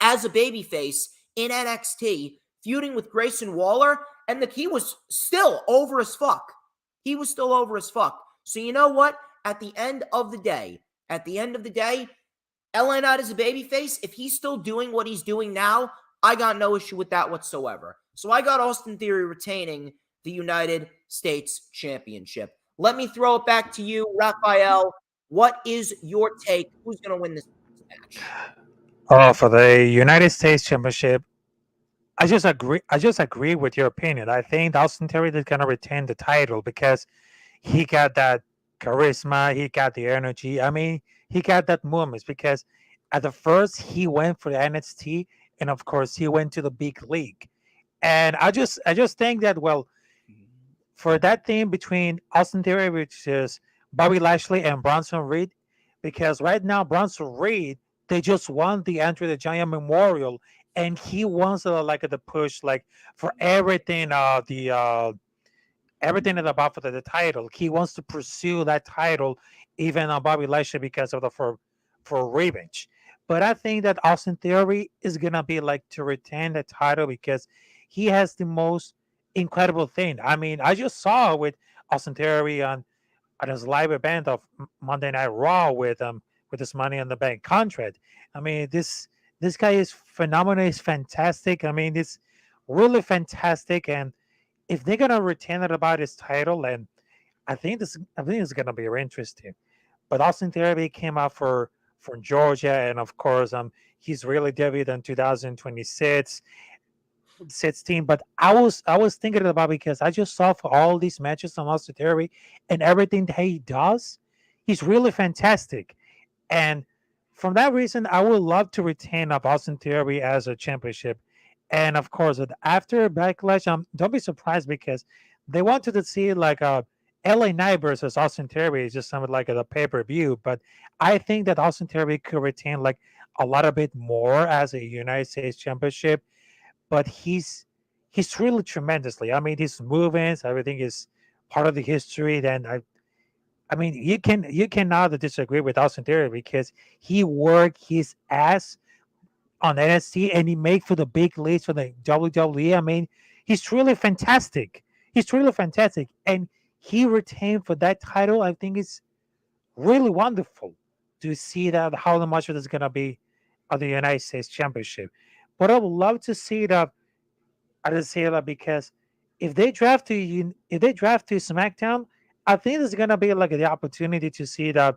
as a babyface in NXT feuding with Grayson Waller, and he was still over as fuck. So you know what? At the end of the day, LA Knight is a babyface. If he's still doing what he's doing now, I got no issue with that whatsoever. So I got Austin Theory retaining the United States Championship. Let me throw it back to you, Rafael. What is your take? Who's going to win this match? Oh, for the United States Championship, I just agree with your opinion. I think Austin Theory is going to retain the title because he got that charisma, he got the energy. I mean, he got that moments because at the first he went for the NXT, and of course he went to the big league. And I just think that, well, for that thing between Austin Theory, which is Bobby Lashley and Bronson Reed, because right now Bronson Reed, they just won the Andre the Giant Memorial, and he wants the push for everything everything is about for the title. He wants to pursue that title, even on Bobby Lashley because of for revenge. But I think that Austin Theory is gonna be to retain the title because he has the most incredible thing. I mean, I just saw with Austin Theory on his live event of Monday Night Raw with his Money in the Bank contract. I mean, this guy is phenomenal. He's fantastic. I mean, really fantastic. And if they're gonna retain it about his title, and I think it's gonna be very interesting. But Austin Theory came out for Georgia, and of course, he's really debuted in 2026. 16. But I was thinking about, because I just saw for all these matches on Austin Theory and everything that he does, he's really fantastic. And from that reason, I would love to retain up Austin Theory as a championship. And of course, after Backlash, don't be surprised, because they wanted to see like a LA Knight versus Austin Theory, just something like a pay per view. But I think that Austin Theory could retain like a lot of bit more as a United States Championship. But he's really tremendously. I mean, his movements, everything is part of the history. Then I mean, you cannot disagree with Austin Theory, because he worked his ass on NXT and he made for the big leagues for the WWE. I mean, he's truly fantastic. He's truly fantastic, and he retained for that title. I think it's really wonderful to see that how much it is gonna be on the United States Championship. But I would love to see that. I just say that because if they draft to SmackDown, I think there's gonna be like the opportunity to see the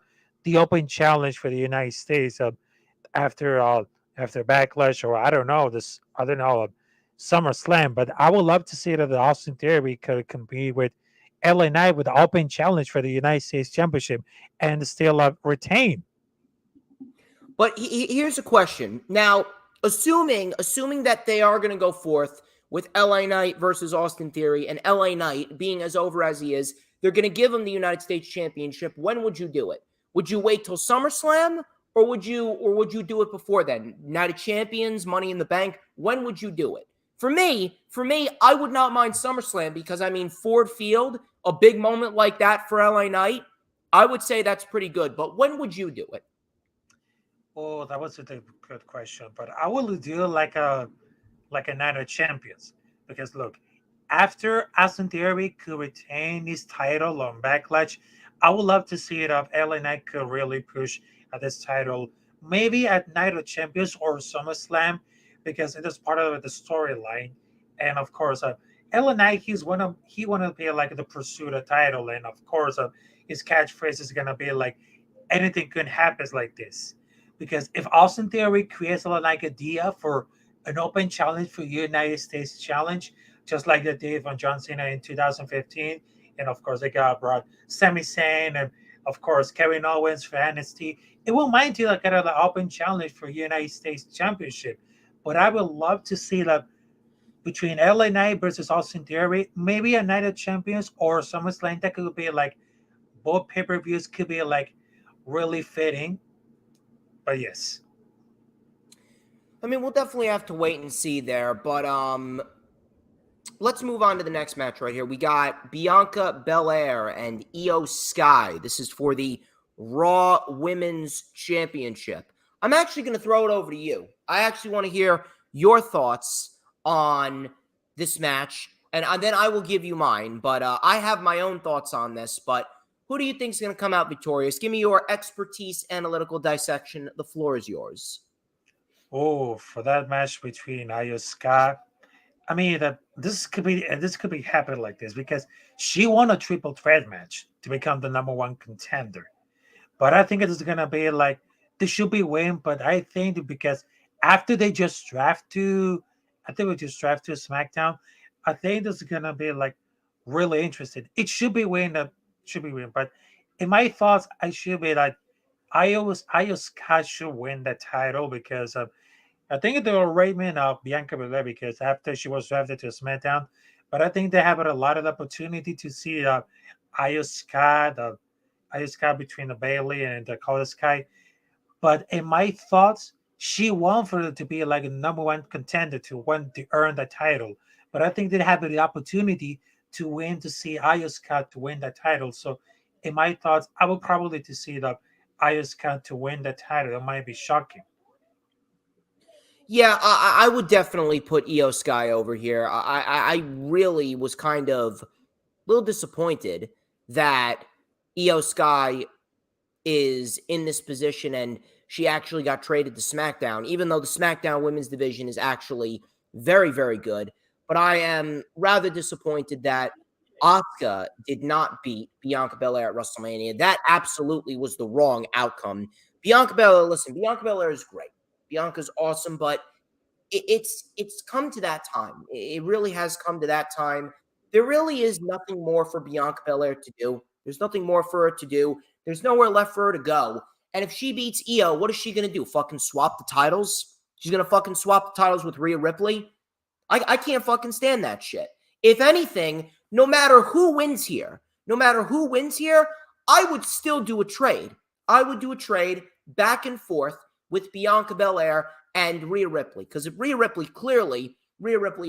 open challenge for the United States after after Backlash, or I don't know SummerSlam. But I would love to see that the Austin Theory could compete with LA Knight with the open challenge for the United States Championship and still retain. But here's a question. Now, assuming that they are going to go forth with LA Knight versus Austin Theory, and LA Knight being as over as he is, they're going to give him the United States Championship. When would you do it? Would you wait till SummerSlam, or would you do it before then? Night of Champions, Money in the Bank. When would you do it? For me, I would not mind SummerSlam, because I mean, Ford Field, a big moment like that for LA Knight, I would say that's pretty good. But when would you do it? Oh, that was a good question. But I will do like a Night of Champions, because look, after Austin Theory could retain his title on Backlash, I would love to see it of LA Knight could really push at this title, maybe at Night of Champions or SummerSlam, because it is part of the storyline. And of course, LA Knight, he want to be like the pursuit of title, and of course, his catchphrase is gonna be like anything could happen like this. Because if Austin Theory creates a like idea for an open challenge for United States Challenge, just like they did on John Cena in 2015, and of course they got brought Sami Zayn and of course Kevin Owens for NXT. It will mind you like kind of the open challenge for United States Championship. But I would love to see that between LA Knight versus Austin Theory, maybe a Night of Champions or SummerSlam. That could be like both pay-per-views could be like really fitting. But yes. I mean, we'll definitely have to wait and see there. But let's move on to the next match right here. We got Bianca Belair and Io Sky. This is for the Raw Women's Championship. I'm actually going to throw it over to you. I actually want to hear your thoughts on this match, and then I will give you mine. But I have my own thoughts on this. But who do you think is going to come out victorious? Give me your expertise, analytical dissection. The floor is yours. Oh, for that match between Io Sky, I mean that this could be happening like this, because she won a triple threat match to become the number one contender. But I think it is gonna be like this should be win. But I think because after they just draft to, I think we just draft to SmackDown. I think this is gonna be like really interesting. It should be win. Should be win. But in my thoughts, I should be like Io Sky should win the title, because I think they were rating Bianca Belair because after she was drafted to SmackDown. But I think they have a lot of opportunity to see Io Sky, the Io Sky between the Bailey and the Dakota Sky. But in my thoughts, she won for it to be like a number one contender to win to earn the title. But I think they have the opportunity to win to see Io Sky to win the title. So in my thoughts, I would probably to see the Io Sky to win the title. It might be shocking. Yeah, I would definitely put Io Sky over here. I really was kind of a little disappointed that Io Sky is in this position and she actually got traded to SmackDown, even though the SmackDown women's division is actually very, very good. but I am rather disappointed that Asuka did not beat Bianca Belair at WrestleMania. That absolutely was the wrong outcome. Bianca Belair is great. Bianca's awesome, but it's come to that time. It really has come to that time. There really is nothing more for Bianca Belair to do. There's nothing more for her to do. There's nowhere left for her to go. And if she beats Io, what is she going to do? Fucking swap the titles? She's going to fucking swap the titles with Rhea Ripley? I can't fucking stand that shit. If anything, no matter who wins here, I would still do a trade. I would do a trade back and forth with Bianca Belair and Rhea Ripley. Because if Rhea Ripley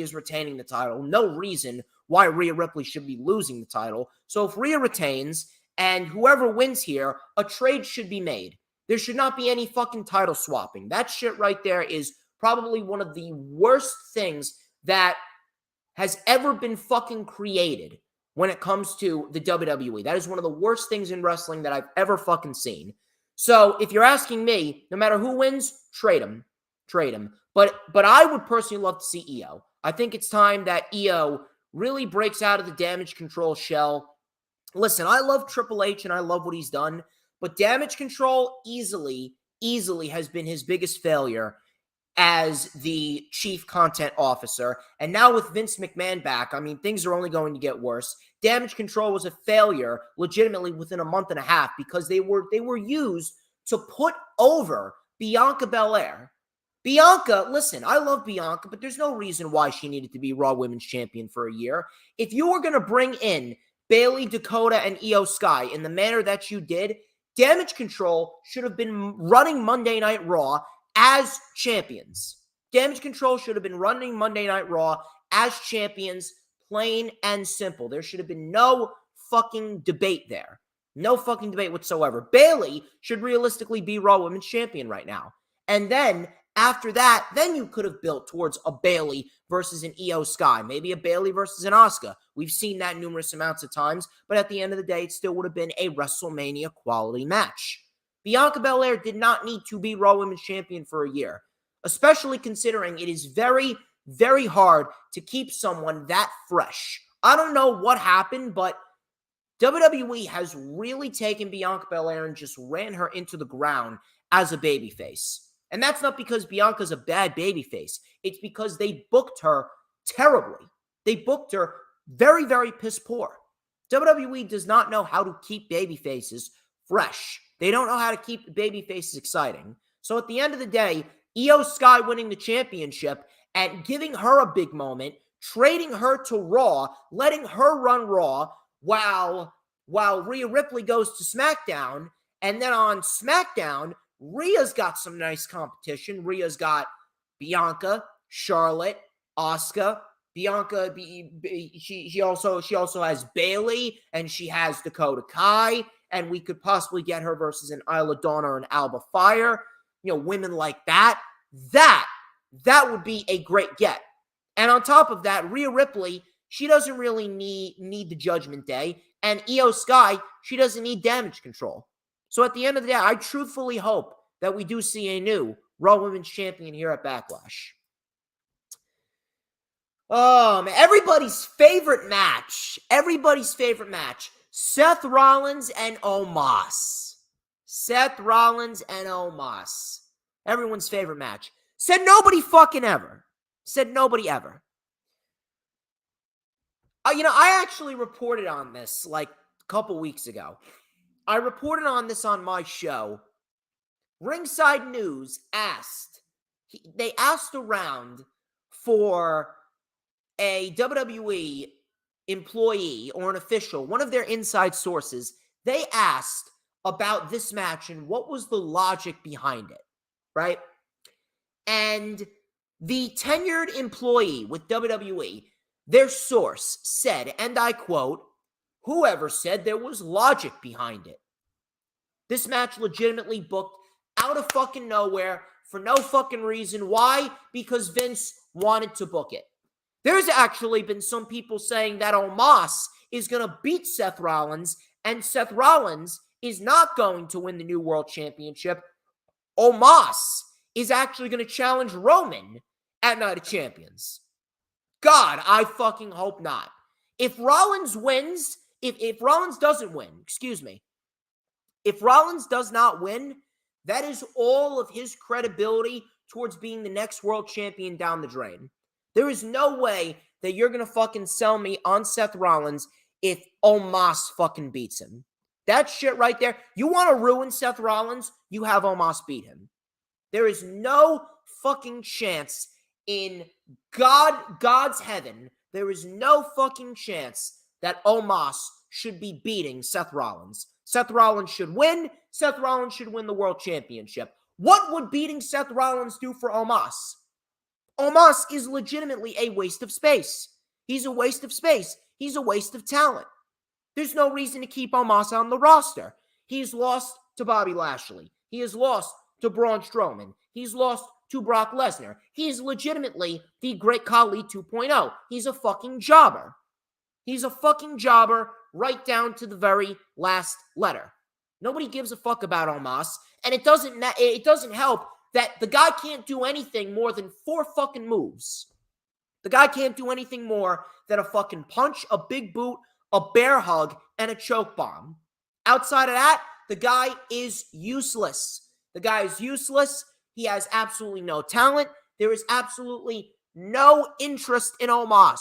is retaining the title. No reason why Rhea Ripley should be losing the title. So if Rhea retains and whoever wins here, a trade should be made. There should not be any fucking title swapping. That shit right there is probably one of the worst things that has ever been fucking created when it comes to the WWE. That is one of the worst things in wrestling that I've ever fucking seen. So if you're asking me, no matter who wins, trade him. But I would personally love to see Io. I think it's time that Io really breaks out of the Damage Control shell. Listen, I love Triple H and I love what he's done, but Damage Control easily has been his biggest failure as the chief content officer. And now with Vince McMahon back, I mean, things are only going to get worse. Damage Control was a failure legitimately within a month and a half because they were used to put over Bianca Belair. Bianca, listen, I love Bianca, but there's no reason why she needed to be Raw Women's Champion for a year. If you were going to bring in Bayley, Dakota, and Io Sky in the manner that you did, Damage Control should have been running Monday Night Raw as champions. Damage Control should have been running Monday Night Raw as champions, plain and simple. There should have been no fucking debate there. No fucking debate whatsoever. Bayley should realistically be Raw Women's Champion right now. And then, after that, then you could have built towards a Bayley versus an Io Sky. Maybe a Bayley versus an Asuka. We've seen that numerous amounts of times, but at the end of the day, it still would have been a WrestleMania quality match. Bianca Belair did not need to be Raw Women's Champion for a year, especially considering it is very, very hard to keep someone that fresh. I don't know what happened, but WWE has really taken Bianca Belair and just ran her into the ground as a babyface. And that's not because Bianca's a bad babyface. It's because they booked her terribly. They booked her very, very piss poor. WWE does not know how to keep babyfaces fresh. They don't know how to keep babyfaces exciting. So at the end of the day, Io Sky winning the championship and giving her a big moment, trading her to Raw, letting her run Raw while Rhea Ripley goes to SmackDown. And then on SmackDown, Rhea's got some nice competition. Rhea's got Bianca, Charlotte, Asuka. Bianca, she also has Bayley, and she has Dakota Kai, and we could possibly get her versus an Isla Dawn or an Alba Fire. You know, women like that. That would be a great get. And on top of that, Rhea Ripley, she doesn't really need the Judgment Day, and Io Sky, she doesn't need Damage Control. So at the end of the day, I truthfully hope that we do see a new Raw Women's Champion here at Backlash. Everybody's favorite match. Seth Rollins and Omos. Everyone's favorite match. Said nobody fucking ever. I actually reported on this like a couple weeks ago. I reported on this on my show. Ringside News asked around for a WWE employee or an official, one of their inside sources. They asked about this match and what was the logic behind it, right? And the tenured employee with WWE, their source said, and I quote, "Whoever said there was logic behind it? This match legitimately booked out of fucking nowhere for no fucking reason. Why? Because Vince wanted to book it." There's actually been some people saying that Omos is going to beat Seth Rollins, and Seth Rollins is not going to win the new World Championship. Omos is actually going to challenge Roman at Night of Champions. God, I fucking hope not. If Rollins wins, if Rollins doesn't win, excuse me, if Rollins does not win, that is all of his credibility towards being the next world champion down the drain. There is no way that you're going to fucking sell me on Seth Rollins if Omos fucking beats him. That shit right there, you want to ruin Seth Rollins, you have Omos beat him. There is no fucking chance in God's heaven, there is no fucking chance that Omos should be beating Seth Rollins. Seth Rollins should win. Seth Rollins should win the world championship. What would beating Seth Rollins do for Omos? Omos is legitimately a waste of space. He's a waste of space. He's a waste of talent. There's no reason to keep Omos on the roster. He's lost to Bobby Lashley. He has lost to Braun Strowman. He's lost to Brock Lesnar. He's legitimately the Great Khali 2.0. He's a fucking jobber. He's a fucking jobber right down to the very last letter. Nobody gives a fuck about Omos, and it doesn't help that the guy can't do anything more than 4 fucking moves. The guy can't do anything more than a fucking punch, a big boot, a bear hug, and a choke bomb. Outside of that, the guy is useless. The guy is useless. He has absolutely no talent. There is absolutely no interest in Omos.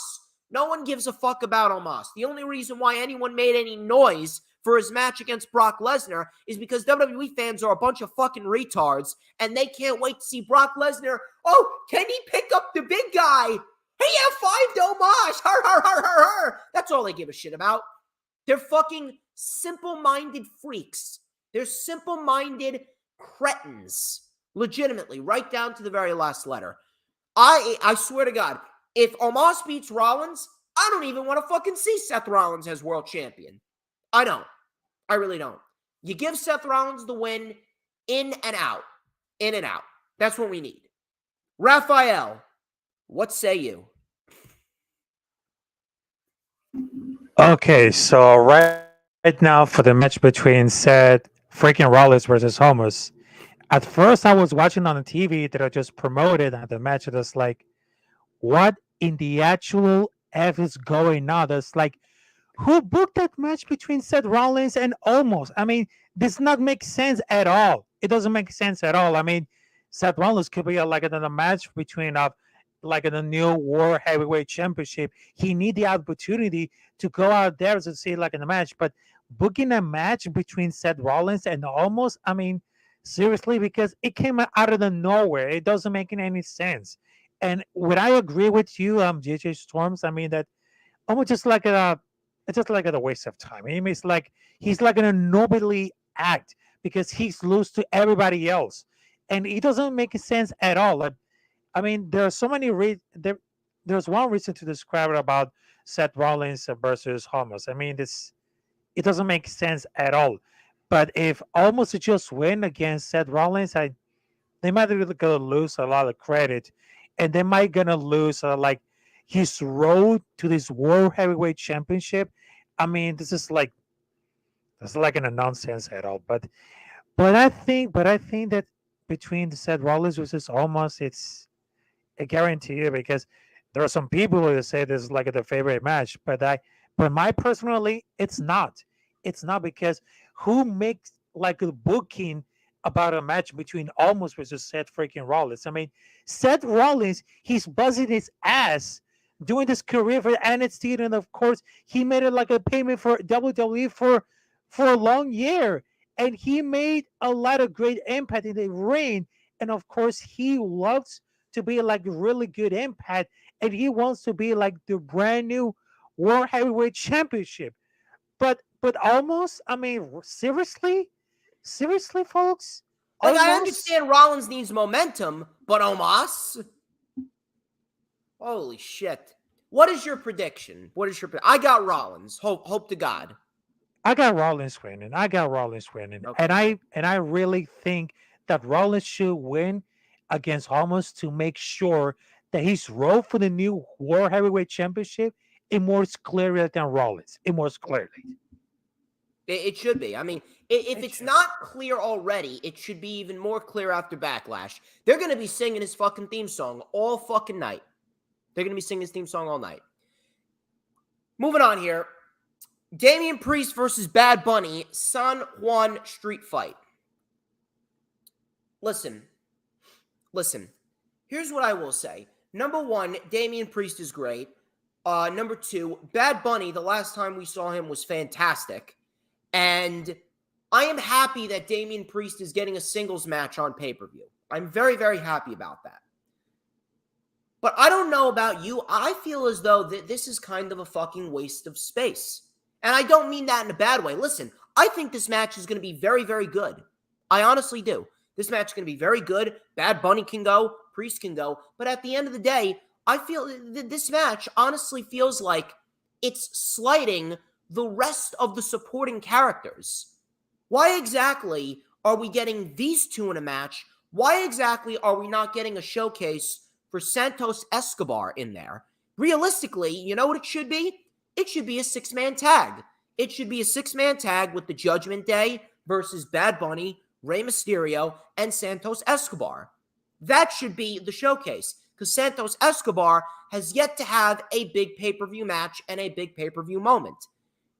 No one gives a fuck about Omos. The only reason why anyone made any noise for his match against Brock Lesnar is because WWE fans are a bunch of fucking retards, and they can't wait to see Brock Lesnar. Oh, can he pick up the big guy? He F5'd Omos. Har, har, har, har, har. That's all they give a shit about. They're fucking simple-minded freaks. They're simple-minded cretins. Legitimately, right down to the very last letter. I swear to God, if Omos beats Rollins, I don't even want to fucking see Seth Rollins as world champion. I don't. I really don't. You give Seth Rollins the win in and out. In and out. That's what we need. Rafael, what say you? Okay, so right now for the match between Seth freaking Rollins versus Homos. At first, I was watching on the TV that I just promoted the match. It was like, what in the actual F is going on? That's like, who booked that match between Seth Rollins and Omos? I mean, this not make sense at all. It doesn't make sense at all. I mean, Seth Rollins could be like in a match between like in the new World Heavyweight Championship. He need the opportunity to go out there to see like in a match, but booking a match between Seth Rollins and Omos, I mean, seriously, because it came out of the nowhere. It doesn't make any sense. And would I agree with you, JJ Storms? I mean that almost just like it's just like a waste of time. I mean, it's like he's like in a nobly act because he's loose to everybody else, and it doesn't make sense at all. Like, I mean, there are so many there's one reason to describe it about Seth Rollins versus Homos. I mean, it doesn't make sense at all. But if Almost just win against Seth Rollins, they might be gonna lose a lot of credit, and they might gonna lose like his road to this World Heavyweight Championship. I mean, this is like a nonsense at all. But I think that between the Seth Rollins versus Almost, it's a guarantee because there are some people who say this is like their favorite match, but my personally, it's not. It's not because who makes like a booking about a match between Almost versus Seth freaking Rollins? I mean, Seth Rollins, he's buzzing his ass doing this career for NXT, and of course, he made it like a payment for WWE for a long year, and he made a lot of great impact in the ring, and of course, he loves to be like really good impact, and he wants to be like the brand new World Heavyweight Championship. But Almost, I mean, seriously, folks, Like, I Almost. understand Rollins needs momentum, but Omos? Holy shit. What is your prediction? I got Rollins. Hope to God. I got Rollins winning. Okay. And I really think that Rollins should win against Almost to make sure that his road for the new World Heavyweight Championship is more clearer than Rollins. It more clearly. It should be. I mean, if it's not clear already, it should be even more clear after Backlash. They're going to be singing his fucking theme song all fucking night. They're going to be singing his theme song all night. Moving on here. Damian Priest versus Bad Bunny, San Juan street fight. Listen. Here's what I will say. Number one, Damian Priest is great. Number two, Bad Bunny, the last time we saw him was fantastic. And I am happy that Damian Priest is getting a singles match on pay-per-view. I'm very, very happy about that. But I don't know about you. I feel as though this is kind of a fucking waste of space. And I don't mean that in a bad way. Listen, I think this match is going to be very, very good. I honestly do. This match is going to be very good. Bad Bunny can go. Priest can go. But at the end of the day, I feel this match honestly feels like it's slighting the rest of the supporting characters. Why exactly are we getting these two in a match? Why exactly are we not getting a showcase for Santos Escobar in there? Realistically, you know what it should be? It should be a six-man tag. It should be a six-man tag with the Judgment Day versus Bad Bunny, Rey Mysterio, and Santos Escobar. That should be the showcase, because Santos Escobar has yet to have a big pay-per-view match and a big pay-per-view moment.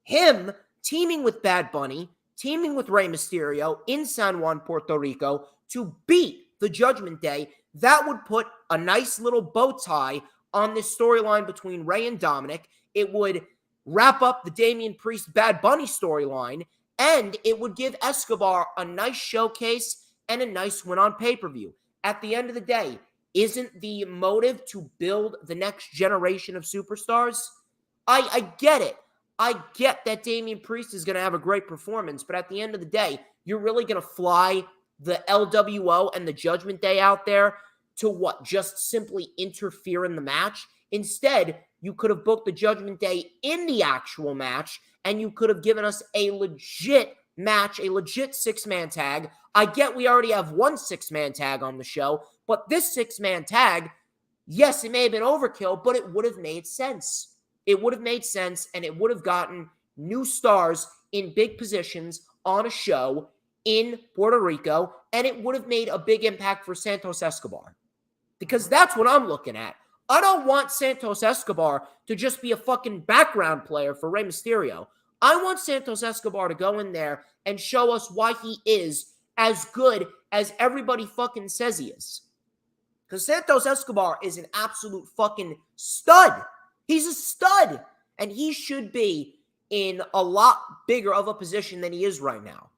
Him teaming with Bad Bunny, teaming with Rey Mysterio in San Juan, Puerto Rico, to beat the Judgment Day, that would put a nice little bow tie on this storyline between Rey and Dominic. It would wrap up the Damian Priest Bad Bunny storyline, and it would give Escobar a nice showcase and a nice win on pay-per-view. At the end of the day, isn't the motive to build the next generation of superstars? I get it. I get that Damian Priest is going to have a great performance, but at the end of the day, you're really going to fly the LWO and the Judgment Day out there to what? Just simply interfere in the match? Instead, you could have booked the Judgment Day in the actual match, and you could have given us a legit match, a legit six-man tag. I get we already have one six-man tag on the show, but this six-man tag, yes, it may have been overkill, but it would have made sense. It would have made sense, and it would have gotten new stars in big positions on a show in Puerto Rico, and it would have made a big impact for Santos Escobar. Because that's what I'm looking at. I don't want Santos Escobar to just be a fucking background player for Rey Mysterio. I want Santos Escobar to go in there and show us why he is as good as everybody fucking says he is. Because Santos Escobar is an absolute fucking stud. He's a stud. And he should be in a lot bigger of a position than he is right now.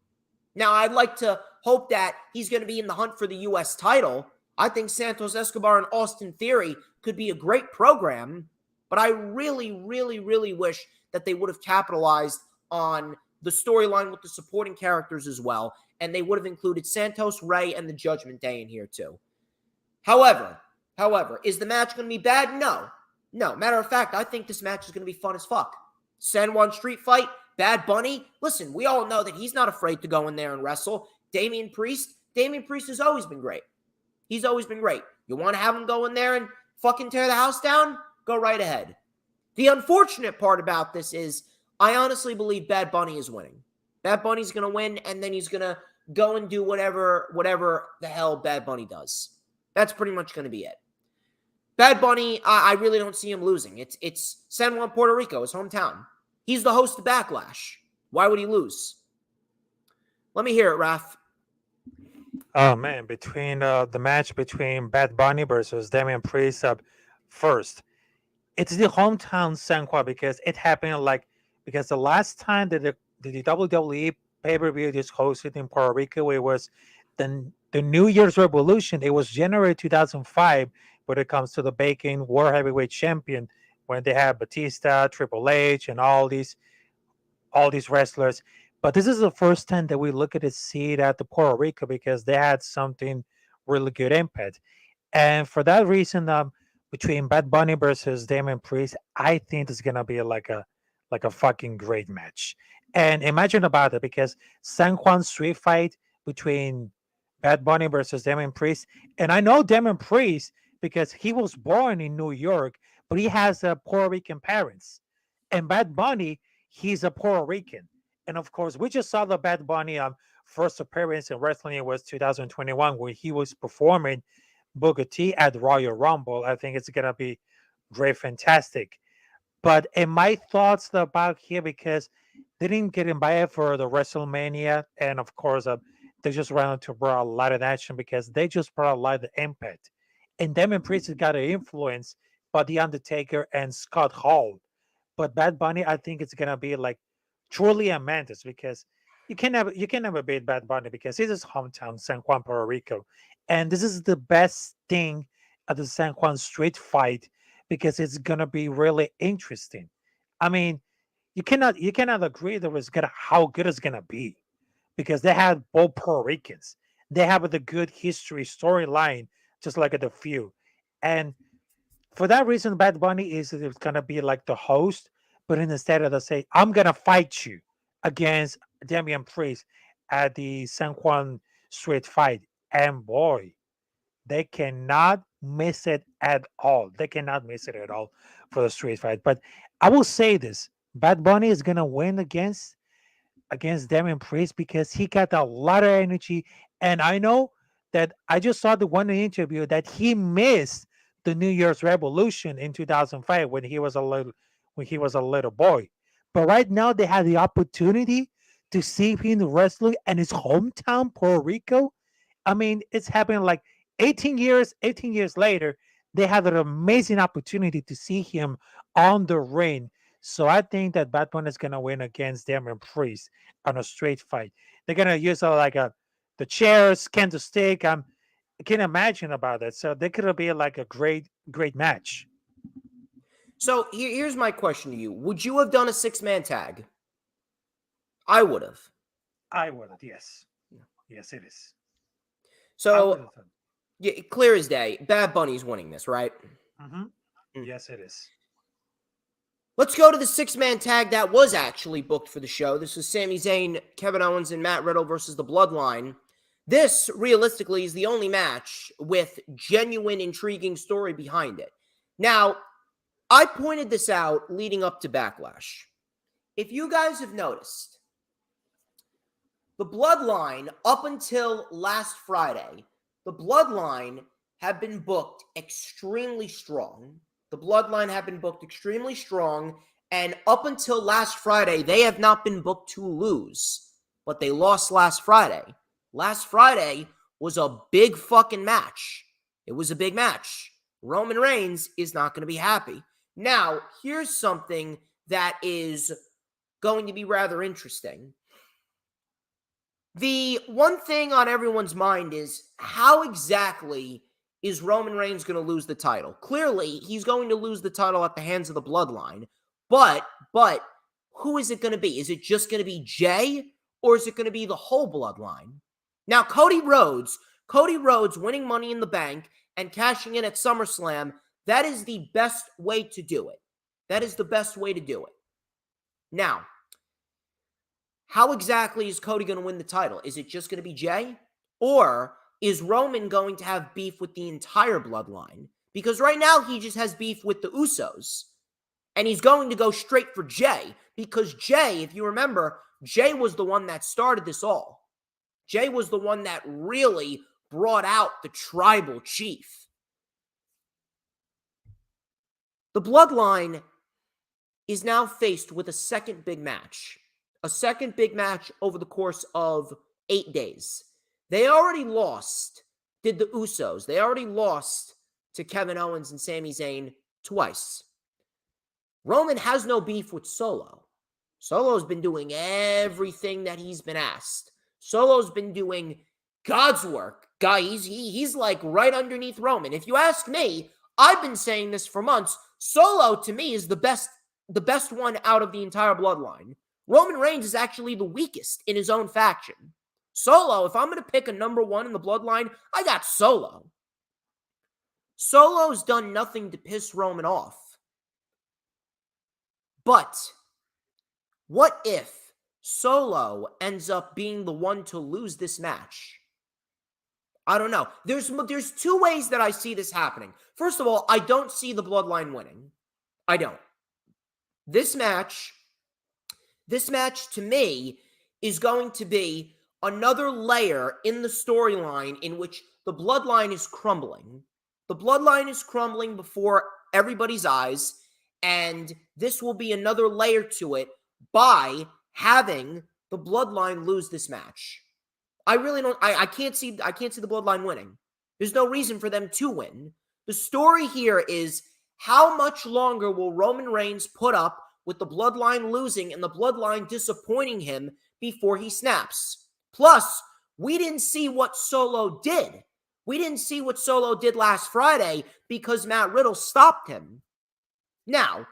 Now, I'd like to hope that he's going to be in the hunt for the U.S. title. I think Santos Escobar and Austin Theory could be a great program, but I really, really, really wish that they would have capitalized on the storyline with the supporting characters as well, and they would have included Santos, Rey, and the Judgment Day in here too. However, is the match going to be bad? No. Matter of fact, I think this match is going to be fun as fuck. San Juan street fight, Bad Bunny. Listen, we all know that he's not afraid to go in there and wrestle. Damian Priest has always been great. He's always been great. You want to have him go in there and fucking tear the house down? Go right ahead. The unfortunate part about this is I honestly believe Bad Bunny is winning. Bad Bunny's going to win, and then he's going to go and do whatever the hell Bad Bunny does. That's pretty much going to be it. Bad Bunny, I really don't see him losing. It's San Juan, Puerto Rico, his hometown. He's the host of Backlash. Why would he lose? Let me hear it, Raf. Oh man, between the match between Bad Bunny versus Damian Priest, first, it's the hometown San Juan because it happened because the last time that the WWE pay-per-view is hosted in Puerto Rico, it was the New Year's Revolution. It was January 2005 when it comes to the Bacon World Heavyweight Champion, when they have Batista, Triple H, and all these wrestlers. But this is the first time that we look at it, see it at the Puerto Rico because they had something really good impact. And for that reason, between Bad Bunny versus Damian Priest, I think it's gonna be like a fucking great match. And imagine about it, because San Juan street fight between Bad Bunny versus Damian Priest, and I know Damian Priest because he was born in New York, but he has Puerto Rican parents. And Bad Bunny, he's a Puerto Rican. And of course, we just saw the Bad Bunny first appearance in wrestling. It was 2021 when he was performing Booker T at Royal Rumble. I think it's gonna be great, fantastic. But in my thoughts about here, because they didn't get invited for the WrestleMania, and of course, they just ran to brought a lot of action because they just brought a lot of impact. And Damon Priest got an influence by The Undertaker and Scott Hall. But Bad Bunny, I think it's gonna be like truly a mantis because you can never beat Bad Bunny because it's his hometown, San Juan, Puerto Rico, and this is the best thing at the San Juan street fight because it's gonna be really interesting. I mean, you cannot agree that it's gonna how good it's gonna be because they have both Puerto Ricans. They have the good history storyline, just like at the few. And for that reason, Bad Bunny is gonna be like the host, but instead of the say, I'm gonna fight you against Damian Priest at the San Juan Street fight. And boy, they cannot miss it at all. They cannot miss it at all for the street fight. But I will say this: Bad Bunny is gonna win against Damian Priest because he got a lot of energy. And I know that I just saw the one interview that he missed the New Year's Revolution in 2005 when he was a little boy. But right now they have the opportunity to see him wrestling in his hometown, Puerto Rico. I mean, it's happening like 18 years later, they had an amazing opportunity to see him on the ring. So I think that Bad Bunny is gonna win against Damian Priest on a straight fight. They're gonna use the chairs, candlestick. I can imagine about it. So they could be like a great match. So here's my question to you. Would you have done a six-man tag? I would have. I would, yes, yes, it is. I So, would have done. yeah, clear as day, Bad Bunny's winning this, right? Mhm. Mm. Yes, it is. Let's go to the six-man tag that was actually booked for the show. This is Sami Zayn, Kevin Owens, and Matt Riddle versus the Bloodline. This, realistically, is the only match with genuine, intriguing story behind it. Now, I pointed this out leading up to Backlash. If you guys have noticed, the Bloodline, up until last Friday, the Bloodline have been booked extremely strong. The Bloodline have been booked extremely strong, and up until last Friday, they have not been booked to lose, but they lost last Friday. Last Friday was a big fucking match. It was a big match. Roman Reigns is not going to be happy. Now, here's something that is going to be rather interesting. The one thing on everyone's mind is how exactly is Roman Reigns going to lose the title? Clearly, he's going to lose the title at the hands of the Bloodline. But who is it going to be? Is it just going to be Jay, or is it going to be the whole Bloodline? Now, Cody Rhodes winning Money in the Bank and cashing in at SummerSlam, that is the best way to do it. That is the best way to do it. Now, how exactly is Cody going to win the title? Is it just going to be Jay? Or is Roman going to have beef with the entire Bloodline? Because right now he just has beef with the Usos. And he's going to go straight for Jay. Because Jay, if you remember, Jay was the one that started this all. Jay was the one that really brought out the tribal chief. The Bloodline is now faced with a second big match. A second big match over the course of 8 days. They already lost, did the Usos. They already lost to Kevin Owens and Sami Zayn twice. Roman has no beef with Solo. Solo's been doing everything that he's been asked. Solo's been doing God's work. Guys, he's like right underneath Roman. If you ask me, I've been saying this for months. Solo, to me, is the best one out of the entire Bloodline. Roman Reigns is actually the weakest in his own faction. Solo, if I'm going to pick a number one in the Bloodline, I got Solo. Solo's done nothing to piss Roman off. But what if Solo ends up being the one to lose this match? I don't know. There's two ways that I see this happening. First of all, I don't see the Bloodline winning. I don't. This match to me is going to be another layer in the storyline in which the Bloodline is crumbling. The Bloodline is crumbling before everybody's eyes, and this will be another layer to it by having the Bloodline lose this match. I really don't. I can't see. I can't see the Bloodline winning. There's no reason for them to win. The story here is how much longer will Roman Reigns put up with the Bloodline losing and the Bloodline disappointing him before he snaps. Plus, we didn't see what Solo did. We didn't see what Solo did last Friday because Matt Riddle stopped him. Now,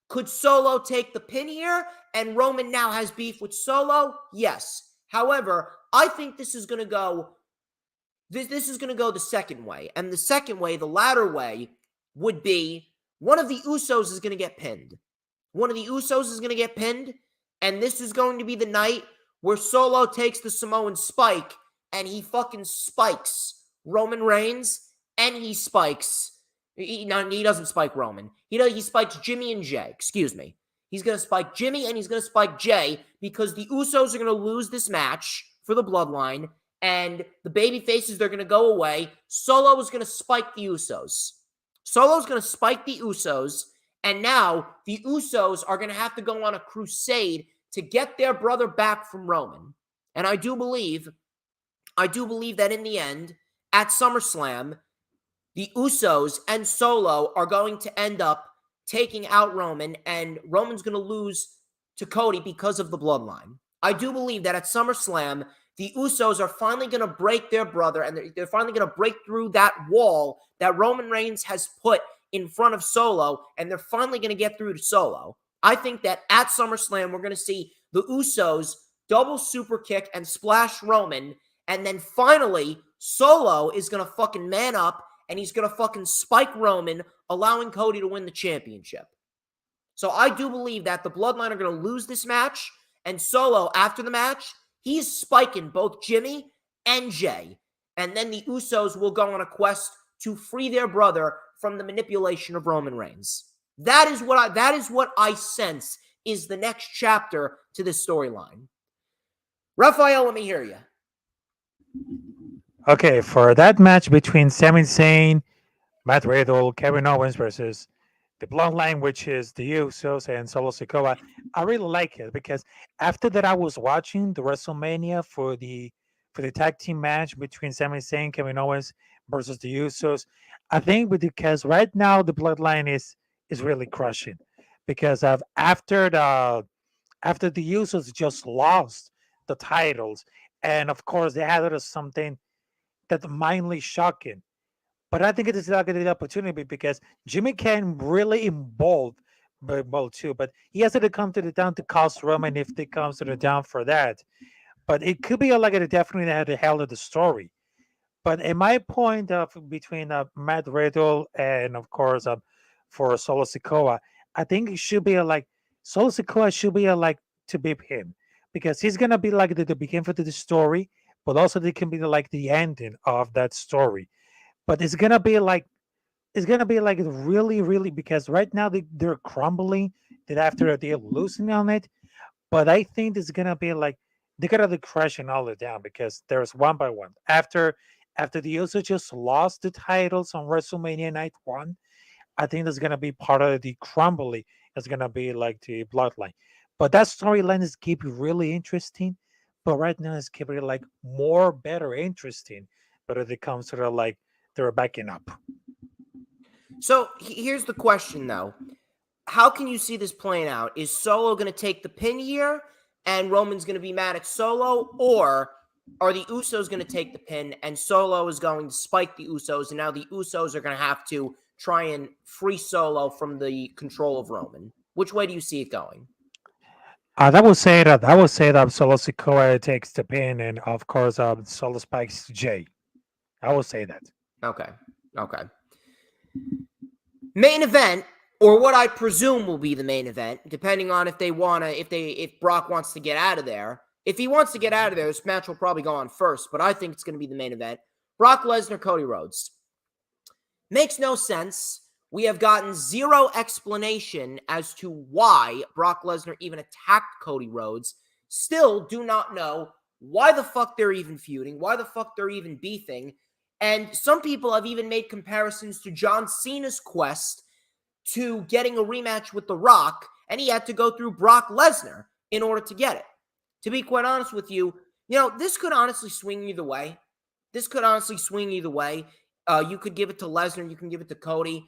could Solo take the pin here and Roman now has beef with Solo? Yes. However, I think this is going to go this is going to go the second way. And the second way, the latter way, would be one of the Usos is going to get pinned. One of the Usos is going to get pinned, and this is going to be the night where Solo takes the Samoan spike and he fucking spikes Roman Reigns, and he spikes he doesn't spike Roman. He spikes Jimmy and Jay. Excuse me. He's going to spike Jimmy and he's going to spike Jay because the Usos are going to lose this match for the Bloodline, and the baby faces, they're going to go away. Solo is going to spike the Usos. Solo's going to spike the Usos, and now the Usos are going to have to go on a crusade to get their brother back from Roman. And I do believe that in the end, at SummerSlam, the Usos and Solo are going to end up taking out Roman, and Roman's going to lose to Cody because of the Bloodline. I do believe that at SummerSlam, the Usos are finally going to break their brother, and they're finally going to break through that wall that Roman Reigns has put in front of Solo, and they're finally going to get through to Solo. I think that at SummerSlam, we're going to see the Usos double super kick and splash Roman, and then finally, Solo is going to fucking man up, and he's going to fucking spike Roman, allowing Cody to win the championship. So I do believe that the Bloodline are going to lose this match, and Solo, after the match, he's spiking both Jimmy and Jay. And then the Usos will go on a quest to free their brother from the manipulation of Roman Reigns. That is what I sense is the next chapter to this storyline. Rafael, let me hear you. Okay, for that match between Sami Zayn, Matt Riddle, Kevin Owens versus the Bloodline, which is the Usos and Solo Sikoa, I really like it because after that I was watching the WrestleMania for the tag team match between Sami Zayn, Kevin Owens versus the Usos. I think because right now the Bloodline is really crushing because of after the Usos just lost the titles, and of course they had something that's mildly shocking. But I think it is not going to be the opportunity because Jimmy can really involve too. But he has to come to the down to cost Roman if they comes to the down for that. But it could be like it definitely had the hell of the story. But in my point of between Matt Riddle and of course for Solo Sikoa, I think it should be Solo Sikoa should be to beat him because he's gonna be like the beginning for the story, but also they can be like the ending of that story. But it's gonna be really, really because right now they're crumbling. That after they're losing on it, but I think it's gonna be they're gonna be crashing all it down because there's one by one after the Usos just lost the titles on WrestleMania Night 1. I think that's gonna be part of the crumbling. It's gonna be like the Bloodline, but that storyline is keeping really interesting. But right now it's keeping more better interesting. But if it comes to they're backing up. So here's the question, though. How can you see this playing out? Is Solo going to take the pin here and Roman's going to be mad at Solo? Or are the Usos going to take the pin and Solo is going to spike the Usos, and now the Usos are going to have to try and free Solo from the control of Roman? Which way do you see it going? I would say that Solo Sikoa takes the pin, and of course, Solo spikes Jay. I will say that. Okay. Main event, or what I presume will be the main event, depending on if Brock wants to get out of there. If he wants to get out of there, this match will probably go on first, but I think it's going to be the main event. Brock Lesnar, Cody Rhodes. Makes no sense. We have gotten zero explanation as to why Brock Lesnar even attacked Cody Rhodes. Still do not know why the fuck they're even feuding, why the fuck they're even beefing. And some people have even made comparisons to John Cena's quest to getting a rematch with The Rock, and he had to go through Brock Lesnar in order to get it. To be quite honest with you, this could honestly swing either way. You could give it to Lesnar. You can give it to Cody.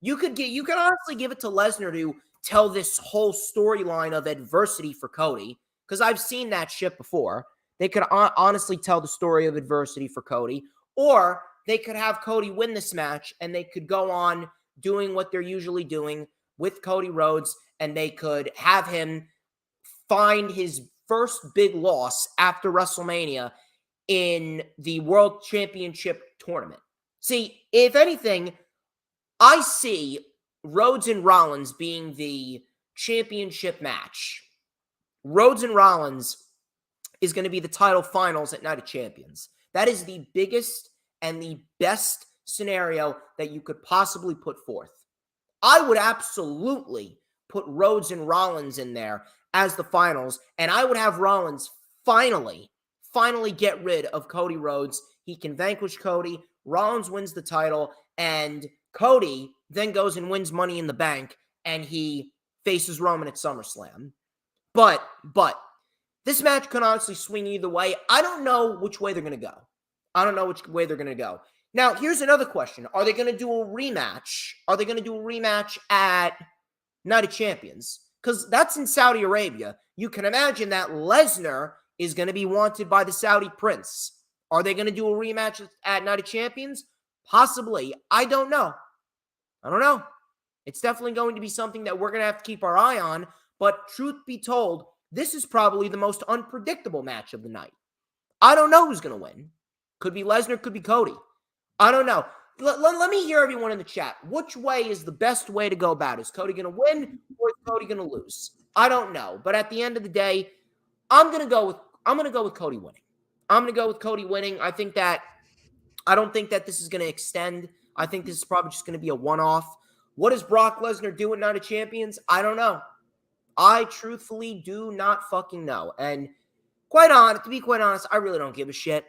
You could honestly give it to Lesnar to tell this whole storyline of adversity for Cody, because I've seen that shit before. They could honestly tell the story of adversity for Cody, or they could have Cody win this match, and they could go on doing what they're usually doing with Cody Rhodes, and they could have him find his first big loss after WrestleMania in the World Championship tournament. See, if anything, I see Rhodes and Rollins being the championship match. Rhodes and Rollins is going to be the title finals at Night of Champions. That is the biggest and the best scenario that you could possibly put forth. I would absolutely put Rhodes and Rollins in there as the finals, and I would have Rollins finally get rid of Cody Rhodes. He can vanquish Cody, Rollins wins the title, and Cody then goes and wins Money in the Bank, and he faces Roman at SummerSlam. But this match could honestly swing either way. I don't know which way they're going to go. Now, here's another question. Are they going to do a rematch? At Night of Champions? Because that's in Saudi Arabia. You can imagine that Lesnar is going to be wanted by the Saudi prince. Are they going to do a rematch at Night of Champions? Possibly. I don't know. It's definitely going to be something that we're going to have to keep our eye on. But truth be told, this is probably the most unpredictable match of the night. I don't know who's going to win. Could be Lesnar, could be Cody. I don't know. Let me hear everyone in the chat. Which way is the best way to go about it? Is Cody going to win or is Cody going to lose? I don't know. But at the end of the day, I'm going to go with Cody winning. I don't think that this is going to extend. I think this is probably just going to be a one-off. What does Brock Lesnar do at Night of Champions? I don't know. I truthfully do not fucking know. And to be quite honest, I really don't give a shit.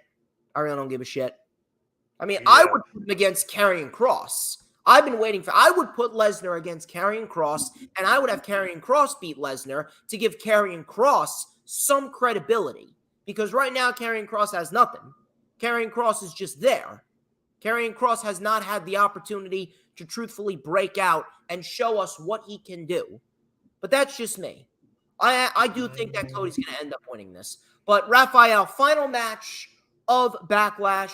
I mean, yeah. I would put him against Karrion Kross. I would put Lesnar against Karrion Kross, and I would have Karrion Kross beat Lesnar to give Karrion Kross some credibility. Because right now, Karrion Kross has nothing. Karrion Kross is just there. Karrion Kross has not had the opportunity to truthfully break out and show us what he can do. But that's just me. I do think that Cody's going to end up winning this. But Rafael, final match of Backlash.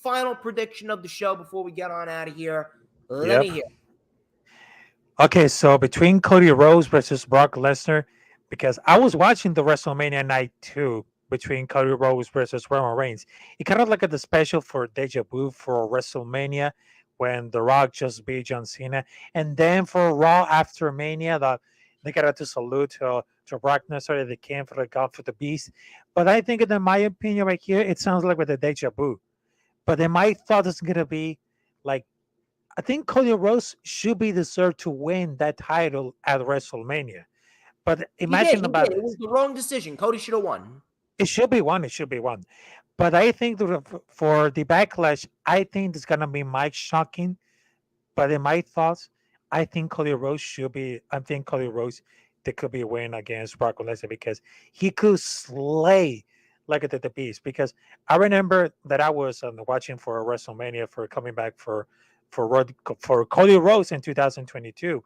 Final prediction of the show before we get on out of here. Let me hear. Okay, so between Cody Rhodes versus Brock Lesnar, because I was watching the WrestleMania night 2 between Cody Rhodes versus Roman Reigns. It kind of like the special for Deja Vu for WrestleMania when The Rock just beat John Cena. And then for Raw after Mania, they got to salute to Brock Lesnar. They came for the God for the Beast. But I think, in my opinion, right here, it sounds like with the Deja Vu. But in my thought, it's going to be like, I think Cody Rhodes should be deserved to win that title at WrestleMania. But imagine about it. It was the wrong decision. Cody should have won. It should be one. But I think for the Backlash, I think it's going to be Mike Chacin. But in my thoughts, I think Cody Rhodes there could be a win against Brock Lesnar because he could slay like the Beast. Because I remember that I was watching for WrestleMania for coming back for Cody Rhodes in 2022,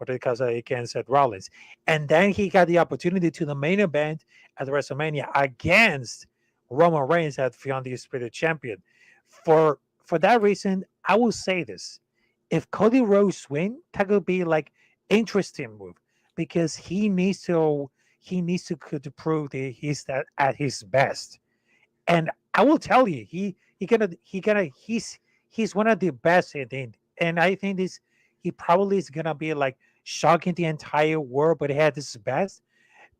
because against Seth Rollins, and then he got the opportunity to the main event at WrestleMania against Roman Reigns at the Undisputed Champion. For that reason, I will say this: if Cody Rhodes win, that could be like interesting move because he needs to prove that he's at his best. And I will tell you, he's one of the best and I think he probably is gonna be like shocking the entire world, but he had his best.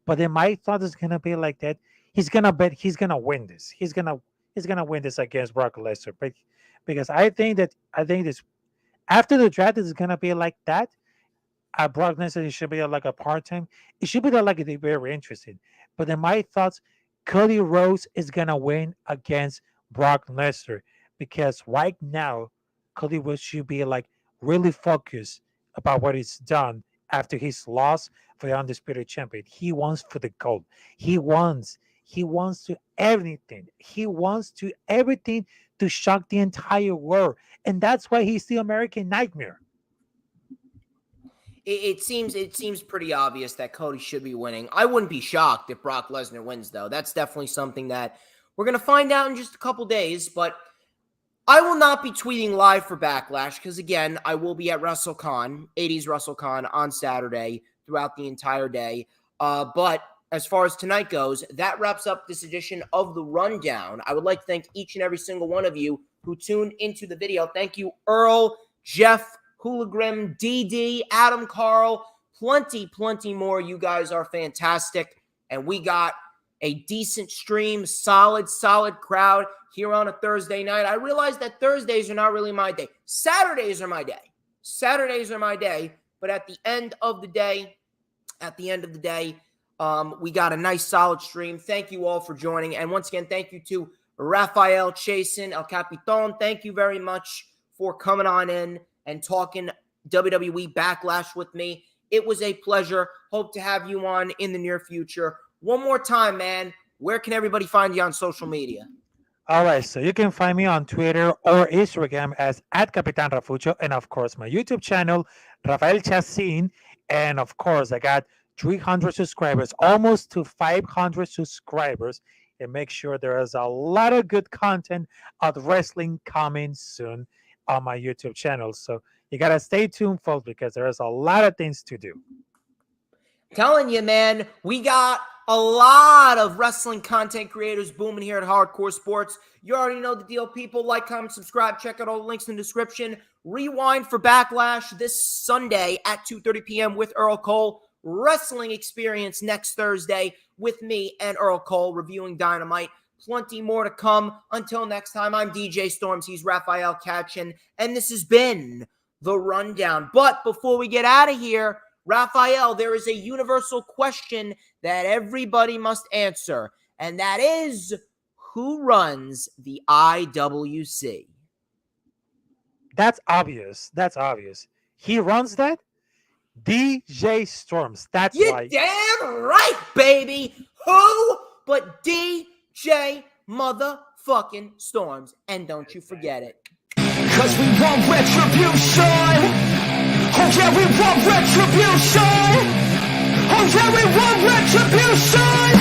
But in my thought, it's gonna be like that. He's gonna win this. He's gonna win this against Brock Lesnar, but because I think this after the draft is gonna be like that. Brock Lesnar should be like a part-time. It should be like very interesting. But in my thoughts, Cody Rhodes is gonna win against Brock Lesnar because right now Cody Rhodes should be like really focused about what he's done after his loss for the undisputed champion. He wants for the gold. He wants to everything. He wants to everything to shock the entire world. And that's why he's the American Nightmare. It seems pretty obvious that Cody should be winning. I wouldn't be shocked if Brock Lesnar wins, though. That's definitely something that we're going to find out in just a couple days. But I will not be tweeting live for Backlash because, again, I will be at WrestleCon, 80s WrestleCon on Saturday throughout the entire day. But as far as tonight goes, that wraps up this edition of The Rundown. I would like to thank each and every single one of you who tuned into the video. Thank you, Earl, Jeff, Hooligrim, DD, Adam, Carl, plenty more. You guys are fantastic. And we got a decent stream, solid crowd here on a Thursday night. I realize that Thursdays are not really my day. Saturdays are my day. But at the end of the day, we got a nice solid stream. Thank you all for joining. And once again, thank you to Rafael Chacin, El Capitan. Thank you very much for coming on in and talking WWE Backlash with me. It was a pleasure. Hope to have you on in the near future. One more time, man, where can everybody find you on social media? All right, so you can find me on Twitter or Instagram as @Capitan Rafucho, and of course my YouTube channel, Rafael Chacin, and of course I got 300 subscribers, almost to 500 subscribers, and make sure there is a lot of good content of wrestling coming soon on my YouTube channel. So you got to stay tuned, folks, because there is a lot of things to do. Telling you, man, we got a lot of wrestling content creators booming here at Hardcore Sports. You already know the deal, people. Like, comment, subscribe. Check out all the links in the description. Rewind for Backlash this Sunday at 2:30 p.m. with Earl Cole. Wrestling Experience next Thursday with me and Earl Cole reviewing Dynamite. Plenty more to come. Until next time, I'm DJ Storms. He's Rafael Chacin. And this has been The Rundown. But before we get out of here, Rafael, there is a universal question that everybody must answer. And that is, who runs the IWC? That's obvious. He runs that? DJ Storms. That's You're why. damn right, baby. Who but DJ motherfucking Storms? And don't you forget it. Cause we want retribution. Oh yeah, we want retribution. Oh yeah, we want retribution.